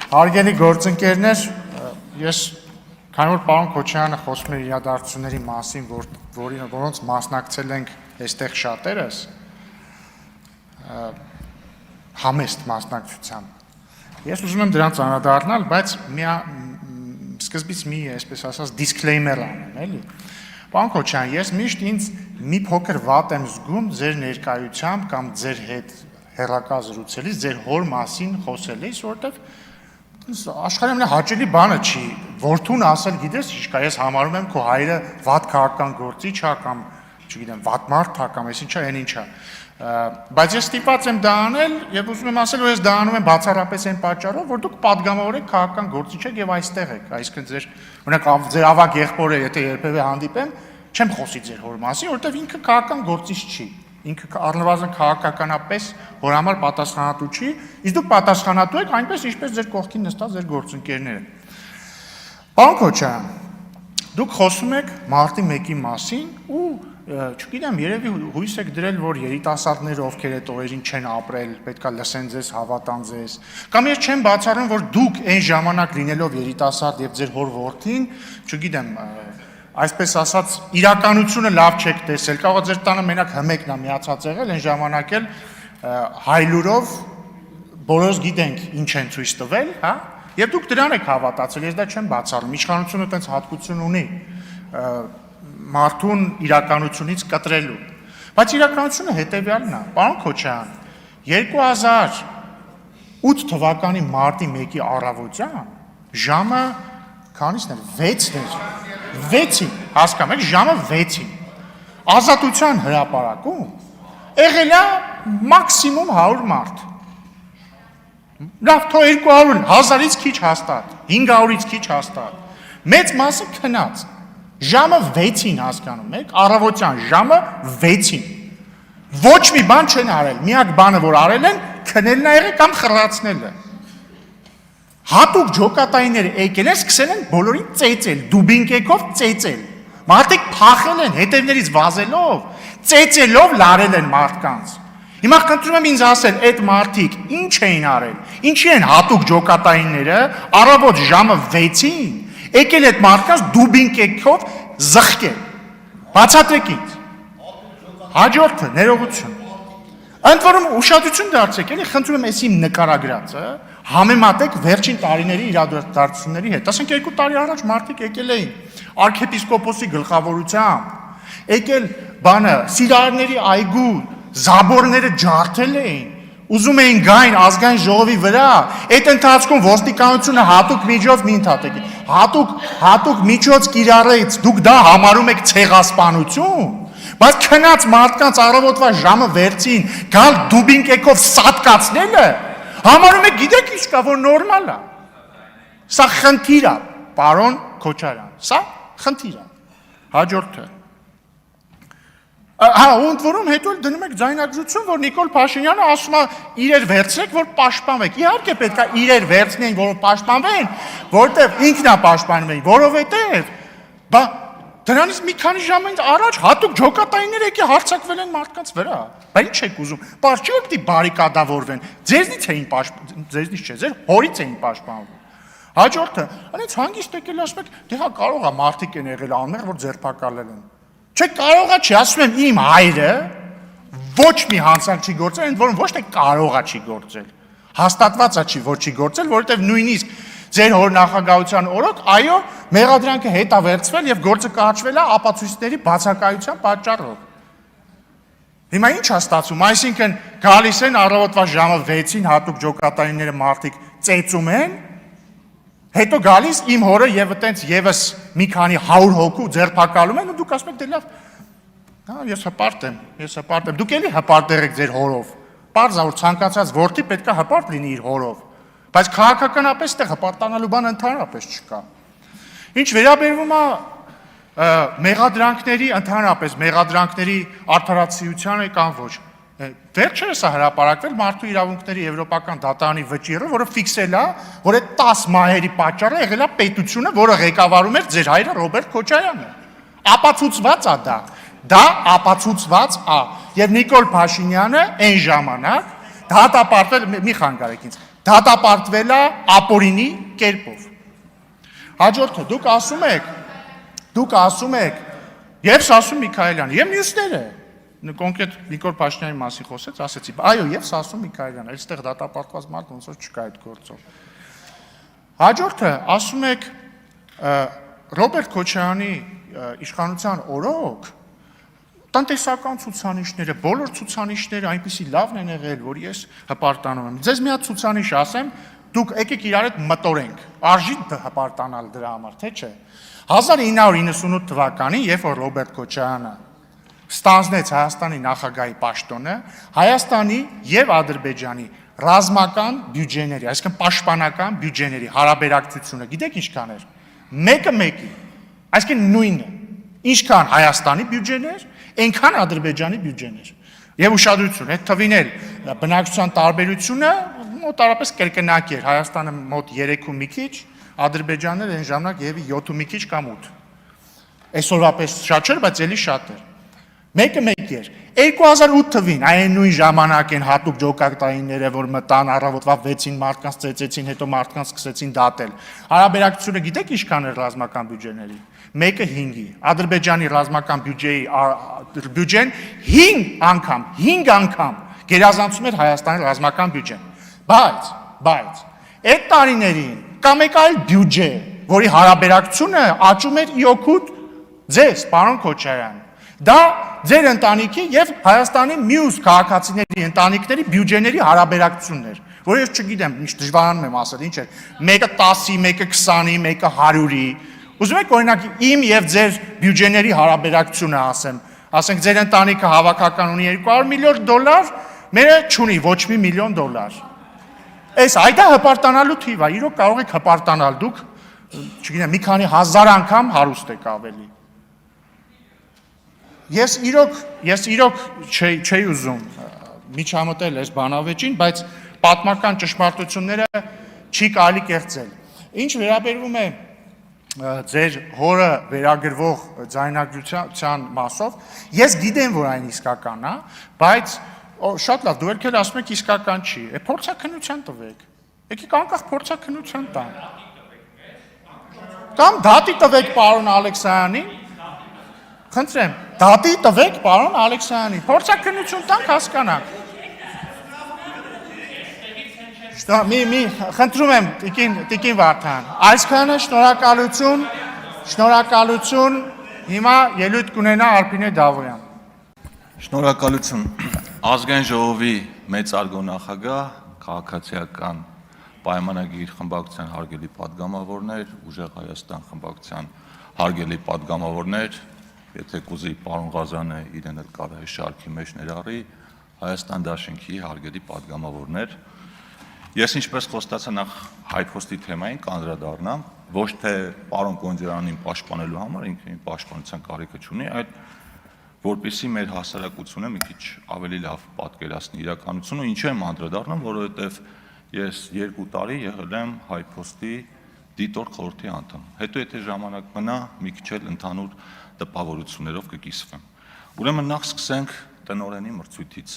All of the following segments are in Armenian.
Հարգելի գործընկերներ, ես քանի որ պարոն Քոչարյանը խոսում էր իրադարձությունների մասին, որոնց մասնակցել ենք այստեղ շատերս, համեստ մասնակցությամբ։ Ես ուզում եմ դրանց անդրադառնալ, բայց սկզբից մի, այսպես ասած, disclaimer անեմ, էլի։ Պարոն Քոչարյան, ես միշտ ինձ մի փոքր վատ եմ զգում ձեր ներկայությամբ կամ ձեր հետ հեռակա զրուցելիս, ձեր հոր մասին խոսելիս, որովհետև աշխարհի ամենահաճելի բանը չի, որդուն ասել, գիտես, ինչ կա, ես համարում եմ քո հայրը վատ քաղաքական գործիչ է կամ, չգիտեմ, վատ մարդ է կամ այսինչ է, այն ինչ է։ Բայց ես ստիպված եմ դա անել եւ ուզում եմ ասել, որ ես դա անում եմ բացառապես այն պատճառով, որ դուք падգամավոր եք քաղաքական գործիչ եք եւ այստեղ եք, այսինքն ձեր, օրինակ, ձեր ավագ եղբորը, եթե երբևէ հանդիպեմ, չեմ խոսի ձեր հոր մասին, որովհետեւ ինքը քաղաքական գործիչ չի։ Ինքը առնվազն քաղաքականապես որ համար պատասխանատու չի, իսկ դուք պատասխանատու եք այնպես, ինչպես ձեր կողքին նստած ձեր գործընկերները։ Պարոն Քոչարյան, դուք խոսում եք մարտի 1-ի մասին ու չգիտեմ, երևի հույս եք դրել, որ երիտասարդները, ովքեր այդ օրերին չեն ապրել, պետքա լսեն ձեզ, հավատան ձեզ։ Կամ ես չեմ բացառում, որ դուք այն ժամանակ լինելով երիտասարդ եւ ձեր հոր որդին, չգիտեմ, այսպես ասած, իրականությունը լավ չեք տեսել, կարող է ձեր տանը մենակ հմեկն է միացած եղել, այն ժամանակ էլ հայլուրով բոլորս գիտենք ինչ են ցույց տվել, հա? Եվ դուք դրան եք հավատացել, ես դա չեմ բացառում, իշխանությունը այդպես հատկություն ունի մարդուն իրականությունից կտրելու։ Բայց իրականությունը հետևյալն է, պարոն Քոչարյան, 2008 թվականի մարտի 1-ի առավոտյան ժամը քանիսն էր, 6-ին, հասկանում եք, ժամը 6-ին, Ազատության հրապարակում եղել է մաքսիմում 100 մարդ, լավ, թո 200, 1000-ից քիչ հաստատ, 500-ից քիչ հաստատ, մեծ մասը քնած, ժամը 6-ին հասկանում եք, առավոտյան ժամը 6-ին, ոչ մի բան չեն արել, միակ բանը, որ արել են, քնելն է եղել կամ խռացնելը։ Հատուկ ջոկատայինները եկել են, սկսել են բոլորին ծեծել, դուբինկեքով ծեծել։ Մարդիկ փախել են հետևներից վազելով, ծեծելով լարել են մարդկանց։ Հիմա խնդրում եմ ինձ ասել, այդ մարդիկ ինչ էին արել։ Ինչի են հատուկ ջոկատայինները առավոտ ժամը 6-ին եկել այդ մարդկանց դուբինկեքով զղկել։ Բացատրեք ինձ։ Հաջորդը ներողություն։ Ընդ որում ուշադրություն դարձեք, էլի խնդրում եմ այս իմ նկարագրածը համեմատեք վերջին տարիների իրադարձությունների հետ։ Ասենք 2 տարի առաջ մարդիկ եկել էին արքեպիսկոպոսի գլխավորությամբ, եկել բանը սիրարների այգու զաբորները ջարդել էին, ուզում էին գային ազգային ժողովի վրա, այդ ընթացքում ոստիկանությունը հատուկ միջոց մի ընդհատեք, հատուկ միջոց կիրառեց, դուք դա համարում եք ցեղասպանություն, բայց քնած մարդկանց առավոտվա ժամը 6-ին գալ դուբինկեքով սատկացնելը համարում եք, գիտեք ինչ կա, որ նորմալ է։ Սա խնդիր է, պարոն Քոչարյան, սա խնդիր է։ Հաջորդը։ Հա, ընդ որում հետո դնում եք ձայնագրություն, որ Նիկոլ Փաշինյանը ասում է իրեր վերցրեք, որ պաշտպանվեք։ Իհարկե պետք է իրեր վերցնեն, որ պաշտպանվեն, որտեղ ինքն է պաշտպանվել, որովհետև բա դրանից մի քանի ժամ առաջ հատուկ ջոկատայիններ եկել հարձակվել են մարդկանց վրա։ Բա ինչ եք ուզում։ Պարզ չի որ պիտի բարիկադավորվեն։ Ձեզնից չէ, ձեր հորից էին պաշտպանվում։ Հաջորդը, այնց հանգիստ եկել ասում եք, դե հա կարող է մարդիկ են եղել անմեղ, որ ձերբակալել են։ Չէ, կարող է չի, ասում եմ իմ հայրը ոչ մի հանցանք չի գործել, ընդ որում ոչ թե կարող է չի գործել։ Հաստատված է չի, որ չի գործել, որովհետև նույնիսկ ձեր հոր նախագահության օրոք, այո, մեղադրանքը հետա վերցվել եւ գործը կառչվել է ապացույցների բացակայության պատճառով։ Հիմա ինչ է ստացվում, այսինքն գալիս են առավոտվա ժամը 6-ին հատուկ ջոկատայինները մարդիկ ծեծում են, հետո գալիս իմ հորը եւ այտենց եւս մի քանի 100 հոգու ձերբակալում են ու դուք ասում եք դե լավ, հա, ես հպարտ եմ, դուք էլի հպարտ եք ձեր հորով։ Պարզ է, որ ցանկացած որդի պետք է հպարտ լինի իր հորով, բայց քաղաքականապես այդտեղ հպարտանալու բան ընդհանրապես չկա։ Ինչ վերաբերվում է մեղադրանքների, ընդհանրապես մեղադրանքների արդարացիությանը կամ ոչ, վերջերս է հրապարակվել մարդու իրավունքների եվրոպական դատարանի վճիռը, որը ֆիքսել է, որ այդ 10 մահերի պատճառը եղել է պետությունը, որը ղեկավարում էր ձեր հայրը Ռոբերտ Քոչարյանը։ Ապացուցված է դա ապացուցված է։ Եվ Նիկոլ Փաշինյանը այն ժամանակ դատապարտվել, մի խանգարեք ինձ, դատապարտվել է ապօրինի կերպով։ Հաջորդը դուք ասում եք եւ Սասուն Միքայելյանը եւ մյուսները կոնկրետ Նիկոլ Փաշինյանի մասին խոսեց, ասեցի, այո, եւ Սասուն Միքայելյանը, այստեղ դատապարտված մարդ ոնց որ չկա այդ գործով։ Հաջորդը ասում եք Ռոբերտ Քոչարյանի իշխանության օրոք տնտեսական ցուցանիշները, բոլոր ցուցանիշները այնպեսի լավն են եղել, որ ես հպարտանում եմ։ Ձեզ մի հատ ցուցանիշ ասեմ, դուք եկեք իրար հետ մտորենք, արժի հպարտանալ դրա համար, թե չէ։ 1998 թվականին, երբ որ Ռոբերտ Քոչարյանը ստանձնեց Հայաստանի նախագահի պաշտոնը, Հայաստանի եւ Ադրբեջանի ռազմական բյուջեների, այսինքն պաշտպանական բյուջեների հարաբերակցությունը, գիտեք ինչքան էր։ Մեկը մեկի, այսինքն նույնը, ինչքան Հայաստանի բյուջեներ, այնքան Ադրբեջանի բյուջեներ։ Եվ ուշադրություն, այդ թվին էլ բնակչության տարբերությունը մոտարապես կրկնակի էր, Հայաստանը մոտ 3 ու մի քիչ, Ադրբեջանն էլ այն ժամանակ եւի 7 ու մի քիչ կամ 8։ Այսօրվա պես շատ չէր, բայց էլի շատ էր։ Մեկը մեկ էր։ 2008 թվին այն նույն ժամանակ են հատուկ ջոկատայինները, որ մտան առավոտվա 6-ին մարդկանց ծեծեցին, հետո մարդկանց սկսեցին դատել։ Հարաբերակցությունը գիտեք ինչքան էր ռազմական բյուջեների։ Մեկը 5-ի։ Ադրբեջանի ռազմական բյուջեն 5 անգամ գերազանցում էր Հայաստանի ռազմական բյուջեն։ Բայց այդ տարիներին կամ եկա այլ բյուջե, որի հարաբերակցությունը աճում էր իօգուտ ձեզ, պարոն Քոչարյան։ Դա ձեր ընտանիքի եւ Հայաստանի մյուս քաղաքացիների ընտանիքների բյուջեների հարաբերակցությունն էր, որ ես չգիտեմ, ինչ դժվարանում եմ ասել, ինչ է, մեկը 10-ի, մեկը 20-ի, մեկը 100-ի։ Ուզում եք օրինակ իմ եւ ձեր բյուջեների հարաբերակցությունը ասենք ձեր ընտանիքը հավաքական ունի $200 միլիոն, մերը չունի ոչ մի $1 միլիոն։ Այս այդա հպարտանալու թիվ է, իրոք կարող եք հպարտանալ դուք, չգիտեմ, մի քանի հազար անգամ հարուստ եք ավելի։ Ես իրոք չէի ուզում միջամտել այս բանավեճին, բայց պատմական ճշմարտությունները չի կարելի կեղծել։ Ինչ վերաբերվում է ձեր հորը վերագրվող ձայնագրության մասով, ես գիտեմ, որ այն իսկական է, բայց շատ լավ, դու ելք էլ ասում եք իսկական չի, փորձաքննության տվեք, եկեք անկախ փորձաքննության տան։ Կամ դատի տվեք պարոն Ալեքսյանին, խնդրեմ, դատի տվեք պարոն Ալեքսյանին, փորձաքննություն տանք հասկանանք։ Խնդրում եմ, տիկին Վարդան, այսքանը շնորհակալություն, հիմա ելույթ կունենա Արփինե Դավոյան։ Շնորհակալություն, ազգային ժողովի մեծարգո նախագահ, քաղաքացիական պայմանագիր խմբակցության հարգելի պատգամավորներ, Ուժեղ Հայաստան խմբակցության հարգելի պատգամավորներ, եթե կուզի պարոն Ղազարյանը իրեն էլ կարա շարքի մեջ ներառի, Հայաստան դաշինքի հարգելի պատգամավորներ, ես ինչպես խոստացա նախ հայփոստի թեմային կանդրադառնամ, ոչ թե պարոն Կոնդերանին պաշտպանելու համար, ինքնին պաշտպանության կարիքը չունի, այլ որպեսզի մեր հասարակությունը մի քիչ ավելի լավ պատկերացնի իրականությունը, ինչու եմ անդրադառնում, որովհետև ես 2 տարի եղել եմ հայփոստի դիտորդ խորհրդի անդամ։ Հետո եթե ժամանակ մնա, մի քիչ էլ ընդհանուր տպավորություններով կկիսվեմ։ Ուրեմն նախ սկսենք տնօրենի մրցույթից։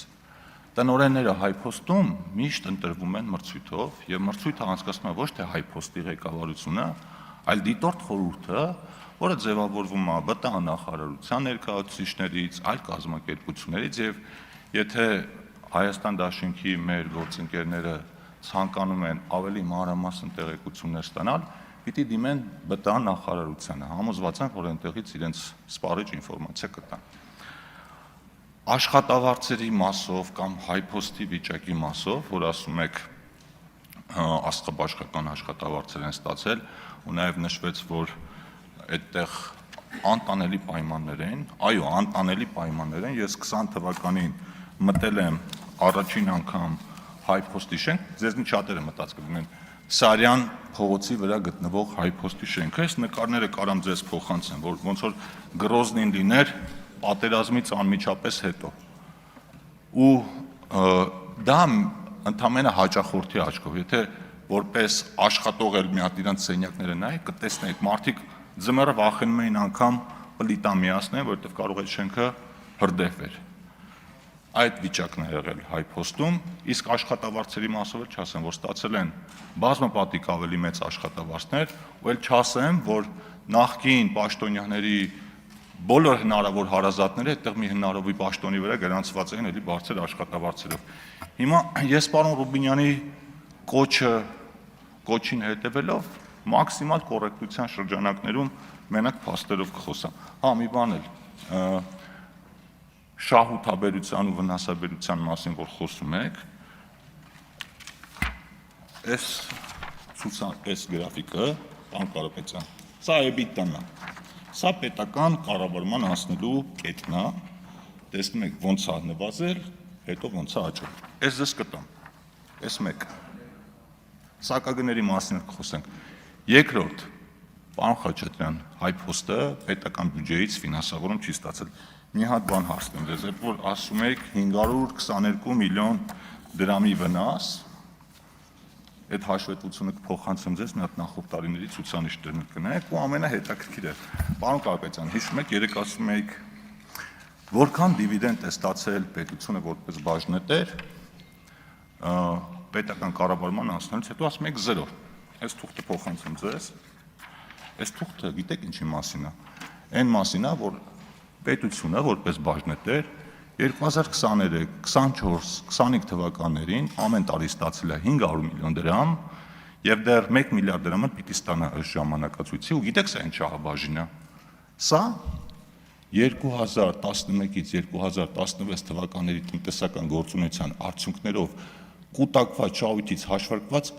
Տնօրենները հայփոստում միշտ ընտրվում են մրցույթով, եւ մրցույթը անցկացնում է ոչ թե հայփոստի ղեկավարությունը, այլ դիտորդ խորհուրդը, որը ձևավորվում է ԲՏԱ նախարարության ներկայացուցիչներից, այլ կազմակերպություններից եւ եթե Հայաստան դաշինքի մեր գործընկերները ցանկանում են ավելի մանրամասն տեղեկություններ ստանալ, պիտի դիմեն ԲՏԱ նախարարությանը, համոզված են, որ այնտեղից իրենց սպառիչ ինֆորմացիա կտան։ Աշխատավարձերի մասով կամ հայփոստի վիճակի մասով, որ ասում եք աստղաբաշխական աշխատավարձեր են ստացել, ու նաեւ նշվեց, որ այդտեղ անտանելի պայմաններ են, այո, անտանելի պայմաններ են, ես 20 թվականին մտել եմ առաջին անգամ հայփոստի շենք, ձեզնից շատերը մտած կլինեն Սարյան փողոցի վրա գտնվող հայփոստի շենքը, այս նկարները կարամ ձեզ փոխանցեմ, որ ոնց որ Գրոզնին լիներ պատերազմից անմիջապես հետո։ Ու դա ընդամենը հաճախորդի աչքով, եթե որպես աշխատող էլ մի հատ իրանց սենյակները նայեք, կտեսնեիք մարդիկ ձմեռը վախենում էին անգամ պլիտա միացնել, որովհետև կարող է շենքը հրդեհվեր։ այդ վիճակն է եղել HiPost-ում, իսկ աշխատավարձերի մասով էլ չասեմ, որ ստացել են բազմապատիկ ավելի մեծ աշխատավարձներ, ու էլ չասեմ, որ նախկին պաշտոնյաների բոլոր հնարավոր հարազատները այդտեղ մի հնարավորի պաշտոնի վրա գրանցված էին էլի բարձր աշխատավարձերով։ Հիմա ես պարոն Ռուբինյանի կոչին հետևելով մաքսիմալ կոռեկտության շրջանակներում մենակ փաստերով կխոսամ։ Հա, մի բան էլ շահութաբերության ու վնասաբերության մասին որ խոսում եք, այս գրաֆիկը, պարոն Կարապետյան, սա EBITDA-ն է, սա պետական կառավարման անցնելու կետն է, տեսնում եք ոնց է նվազել, հետո ոնց է աճել։ Այս ձեզ կտամ, այս մեկը, սակագների մասին կխոսենք։ Երկրորդ, պարոն Խաչատրյան, HiPost-ը պետական բյուջեից ֆինանսավորում չի ստացել։ Մի հատ բան հասնեմ ձեզ, երբ որ ասում եք 522 միլիոն դրամի վնաս, այդ հաշվետվությունը կփոխանցեմ ձեզ, մի հատ նախորդ տարիների ցուցանիշներն կնայեք ու ամենահետաքրքիրը, պարոն Կարապետյան, հիշում եք, երեք ասում եք, որքան դիվիդենդ է ստացել պետությունը որպես բաժնետեր, պետական կառավարման անցնելուց հետո ասում եք 0։ Այս թուղթը փոխանցեմ ձեզ։ Այս թուղթը գիտեք ինչի մասին է։ Այն մասին է, որ պետությունը որպես բաժնետեր 2023, 24, 25 թվականներին ամեն տարի ստացել է 500 միլիոն դրամ եւ դեռ 1 միլիարդ դրամը պիտի ստանա ըստ ժամանակացույցի ու գիտեք սա ինչ շահաբաժինը։ Սա 2011-ից 2016 թվականների տնտեսական գործունեության արդյունքներով կուտակված շահույթից հաշվարկված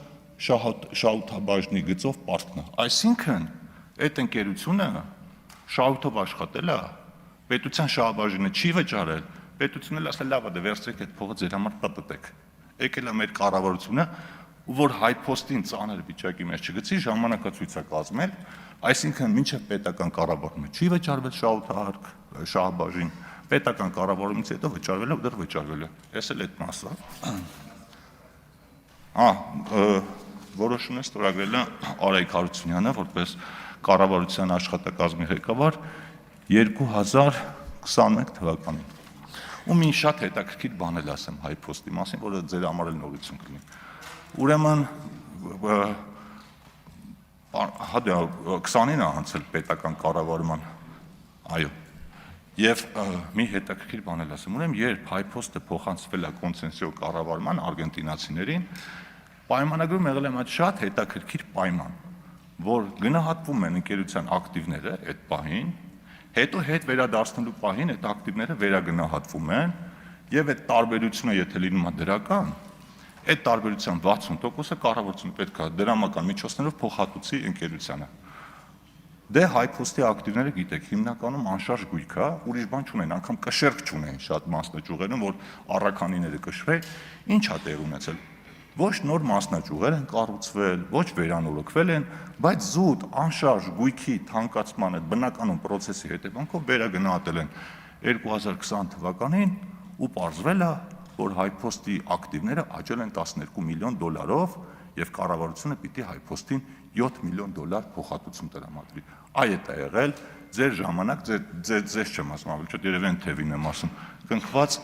շահութաբաժնի գծով պարտքն է։ Այսինքն այդ ընկերությունը շահույթով աշխատել է, պետության շահաբաժինը չի վճարել, պետությունն էլ ասել լավ է, դե վերցրեք այդ փողը ձեր համար պատտեք։ Եկել է մեր կառավարությունը, ու որ HiPost-ին ծանր վիճակի մեջ չգցի, ժամանակացույց է կազմել, այսինքն մինչև պետական կառավարումը չի վճարվել շահութահարկ, շահաբաժին, պետական կառավարումից հետո վճարվել է ու դեռ վճարվել է։ Էս էլ այդ մասը։ Որոշումն ստորագրել է Արայիկ Հարությունյանը որպես կառավարության աշխատակազմի ղեկավար 2021 թվականին։ Ու մի շատ հետաքրքիր բան էլ ասեմ HiPost-ի մասին, որը ձեր համար էլ նորություն կլինի։ Ուրեմն 20-ին է անցել պետական կառավարման, այո, եւ մի հետաքրքիր բան էլ ասեմ, ուրեմն երբ HiPost-ը փոխանցվել է կոնցենսիո կառավարման արգենտինացիներին, պայմանագրում եղել է այդ շատ հետաքրքիր պայման, որ գնահատվում են ընկերության ակտիվները այդ պահին, հետո հետ վերադարձնելու պահին այդ ակտիվները վերագնահատվում են եւ այդ տարբերությունը եթե լինում է դրական, այդ տարբերության 60%-ը կառավարությունը պետք է դրամական միջոցներով փոխհատուցի ընկերությանը։ Դե HiPost-ի ակտիվները գիտեք, հիմնականում անշարժ գույք է, ուրիշ բան չունեն, անգամ կշերք չունեն շատ մասնաճյուղերում, որ առաքանիները կշռեն, ինչ է տեղ ունեցել։ Ոչ նոր մասնաճյուղեր են կառուցվել, ոչ վերանորոգվել են, բայց զուտ անշարժ գույքի թանկացման այդ բնականon process-ի հետևանքով վերագնահատել են 2020 թվականին ու պարզվել է, որ HiPost-ի ակտիվները աճել են $12 միլիոն եւ կառավարությունը պիտի HiPost-ին $7 միլիոն փոխհատուցում տրամադրի։ Այդ է եղել ձեր ժամանակ, ձեզ չեմ ասում, ավելի շատ երևի են թևին եմ ասում, կնքված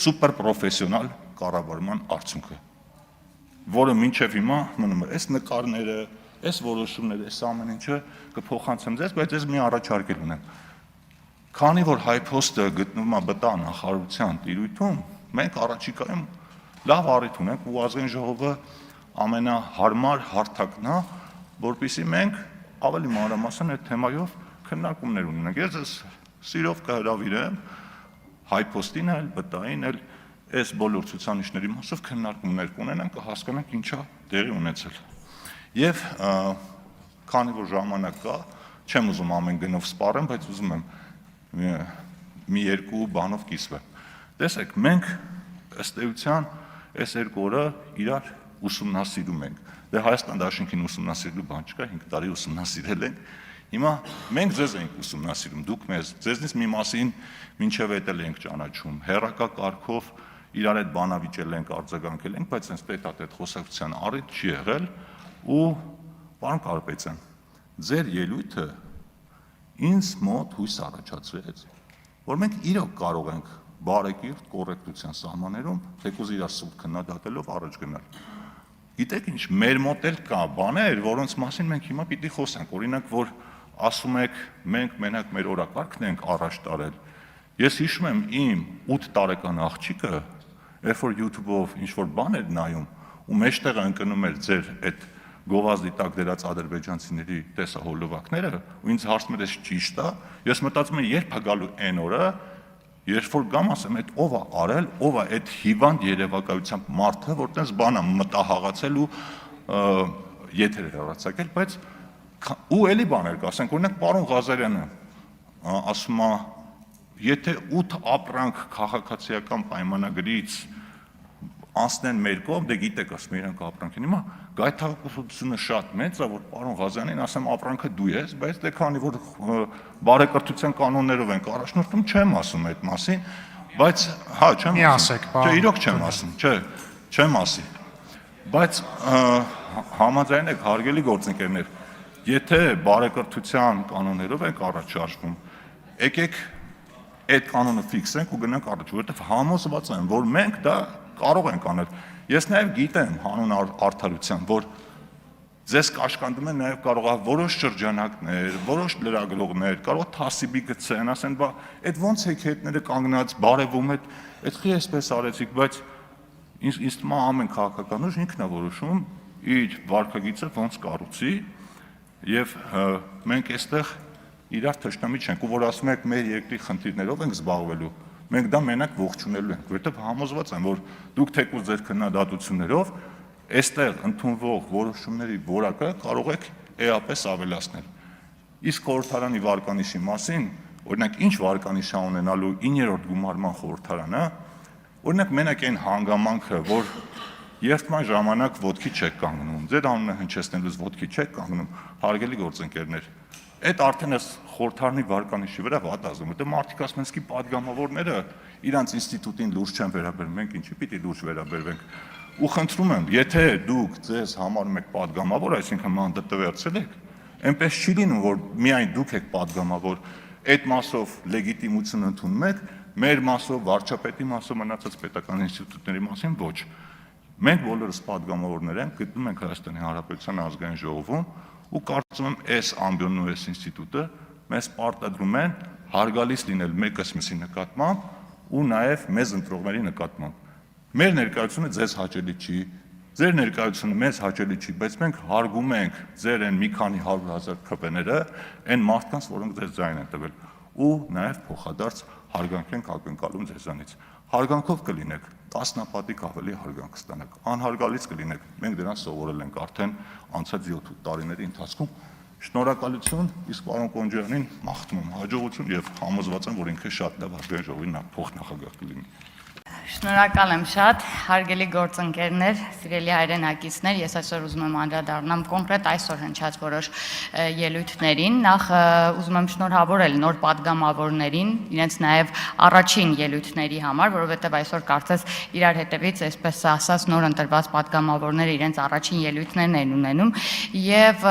սուպեր պրոֆեսիոնալ կառավարման արդյունքը, որը մինչև հիմա մնում է։ Այս նկարները, այս որոշումները, այս ամեն ինչը կփոխանցեմ ձեզ, բայց ես մի առաջարկել ունեմ։ Քանի որ HiPost-ը գտնվում է ԲՏԱ նախարարության տիրույթում, մենք առաջիկայում լավ առիթ ունենք ու ազգային ժողովը ամենահարմար հարթակն է, որպեսզի մենք ավելի մանրամասն այդ թեմայով քննարկումներ ունենանք։ Ես ձեզ սիրով կհրավիրեմ HiPost-ին էլ, ԲՏԱ-ին էլ այս բոլոր ցուցանիշների մասով քննարկումներ կունենանք, կհասկանանք ինչա տեղի ունեցել։ Եվ քանի որ ժամանակ կա, չեմ ուզում ամեն գնով սպառեմ, բայց ուզում եմ մի երկու բանով կիսվեմ։ Տեսեք, մենք ըստ էության այս երկու օրը իրար ուսումնասիրում ենք։ Դե Հայաստան դաշինքին ուսումնասիրելու բան չկա, 5 տարի ուսումնասիրել ենք։ Հիմա մենք ձեզ ենք ուսումնասիրում, դուք մեզ, ձեզնից մի մասին մինչև էտել ենք ճանաչում, հեռակա կարգով իրար այդ բանավիճել ենք, արձագանքել ենք, բայց այնպես տետ-ա-տետ խոսակցության առիթ չի եղել ու պարոն Կարապետյան, ձեր ելույթը ինձ մոտ հույս առաջացրեց, որ մենք իրոք կարող ենք բարեկիրթ կոռեկտության սահմաններում թեկուզ իրար սուտ քննադատելով առաջ գնալ։ Գիտեք ինչ, մեր մոտ էլ կա բաներ, որոնց մասին մենք հիմա պիտի խոսենք, օրինակ, որ ասում եք մենք մենակ մեր օրակարգն ենք առաջ տարել։ Ես հիշում եմ իմ 8 տարեկան աղջիկը, երբ որ YouTube-ով ինչ-որ բան էր նայում, ու մեջտեղը ընկնում էր ձեր այդ գովազդի տակ դրած ադրբեջանցիների տեսահոլովակները, ու ինձ հարցնում էր, ճիշտ է, ես մտածում եմ, երբ է գալու այն օրը, երբ որ գամ ասեմ, այդ ով է արել, ով է այդ հիվանդ երևակայությամբ մարդը, որ տես բան է մտահաղացել ու եթեր է հեռացակել, բայց ու էլի բաներ կասենք, օրինակ պարոն Ղազարյանը ասում է, եթե 8 ապրանք քաղաքացիական պայմանագրից անցնեն մեր կողմ, դե գիտեք, ասում իրանք ապրանք են, հիմա գայթակղությունը շատ մեծ է, որ պարոն Ղազարյանին ասեմ ապրանքը դու ես, բայց դե քանի որ բարեկրթության կանոններով ենք առաջնորդում, չեմ ասում այդ մասին, բայց հա, չեմ ասում, չէ, իրոք չեմ ասում, չէ, չեմ ասի, բայց համաձայն եք հարգելի գործընկերներ, եթե բարեկրթության կանոններով ենք առաջ շարժվում, եկեք այդ կանոնը ֆիքսենք ու գնանք առաջ, որովհետև համոզված եմ, որ մենք դա կարող ենք անել։ Ես նաև գիտեմ հանուն արդարության, որ ձեզ կաշկանդում են նաև կարող է որոշ շրջանակներ, որոշ լրագրողներ, կարող է թասիբի գցեն, ասեն, բա այդ ոնց եք հետները կանգնած բարևում այդ խի էսպես արեցիք, բայց ինձ թվում է ամեն քաղաքական ուժ ինքն է որոշում իր վարքագիծը ոնց կառուցի, եւ մենք այստեղ իրար թշնամի չենք, ու որ ասում եք մեր երկրի խնդիրներով ենք զբաղվելու, մենք դա մենակ ողջունելու ենք, որովհետև համոզված եմ, որ դուք թեկուզ ձեր քննադատություններով այստեղ ընդունվող որոշումների որակը կարող եք էապես ավելացնել։ Իսկ խորհրդարանի վարկանիշի մասին, օրինակ ինչ վարկանիշ է ունենալու 9-րդ գումարման խորհրդարանը, օրինակ մենակ այն հանգամանքը, որ երթման ժամանակ ոտքի չեք կանգնում, ձեր անունը հնչեցնելուց ոտքի չեք կանգնում, հարգելի գործընկերներ, այդ արդեն էս խորհրդարանի վարկանիշի վրա վատազում, որտեղ մարդիկ ասում են, իսկ падգամավորները իրանց ինստիտուտին լուրջ չեն վերաբերվում, մենք ինչի պիտի լուրջ վերաբերվենք։ Ու խնդրում եմ, եթե դուք ձեզ համարում եք падգամավոր, այսինքն մանդատվերցել եք, այնպես չի լինում, որ միայն դուք եք падգամավոր, այդ մասով լեգիտիմություն ընդունում եք, մեր մասով, վարչապետի մասով, մնացած պետական ինստիտուտների մասին ոչ։ Մենք բոլորս падգամավորներ ենք, գտնում ենք Հայաստանի Հանրապետության ազգային ժողովում ու կարծում եմ այս ամբիոնն ու այս ինստիտուտը մեզ պարտադրում են հարգալից լինել մեկս մյուսի նկատմամբ ու նաև մեզ ընտրողների նկատմամբ։ Մեր ներկայությունը ձեզ հաճելի չի, ձեր ներկայությունը մեզ հաճելի չի, բայց մենք հարգում ենք ձեր այն մի քանի 100,000 քվեները, այն մարդկանց, որոնք ձեզ ձայն են տվել, ու նաև փոխադարձ հարգանք ենք ակնկալում ձեզանից։ Հարգանքով կլինեք, տասնապատիկ ավելի հարգանք կստանաք, անհարգալից կլինեք, մենք դրան սովորել ենք արդեն անցած 7 տարիների ընթացքում։ Շնորհակալություն, իսկ պարոն Կոնջյանին մաղթում եմ հաջողություն եւ համոզված եմ, որ ինքը շատ լավ ազգային ժողովի փոխնախագահ կլինի։ Շնորհակալ եմ շատ, հարգելի գործընկերներ, սիրելի հայրենակիցներ, ես այսօր ուզում եմ անդրադառնամ կոնկրետ այսօր հնչած որոշ ելույթներին, նախ ուզում եմ շնորհավորել նոր падգամավորներին, իրենց նաև առաջին ելույթների համար, որովհետև այսօր կարծես իրար հետևից, այսպես ասած, նոր ընտրված падգամավորները իրենց առաջին ելույթներն են ունենում եւ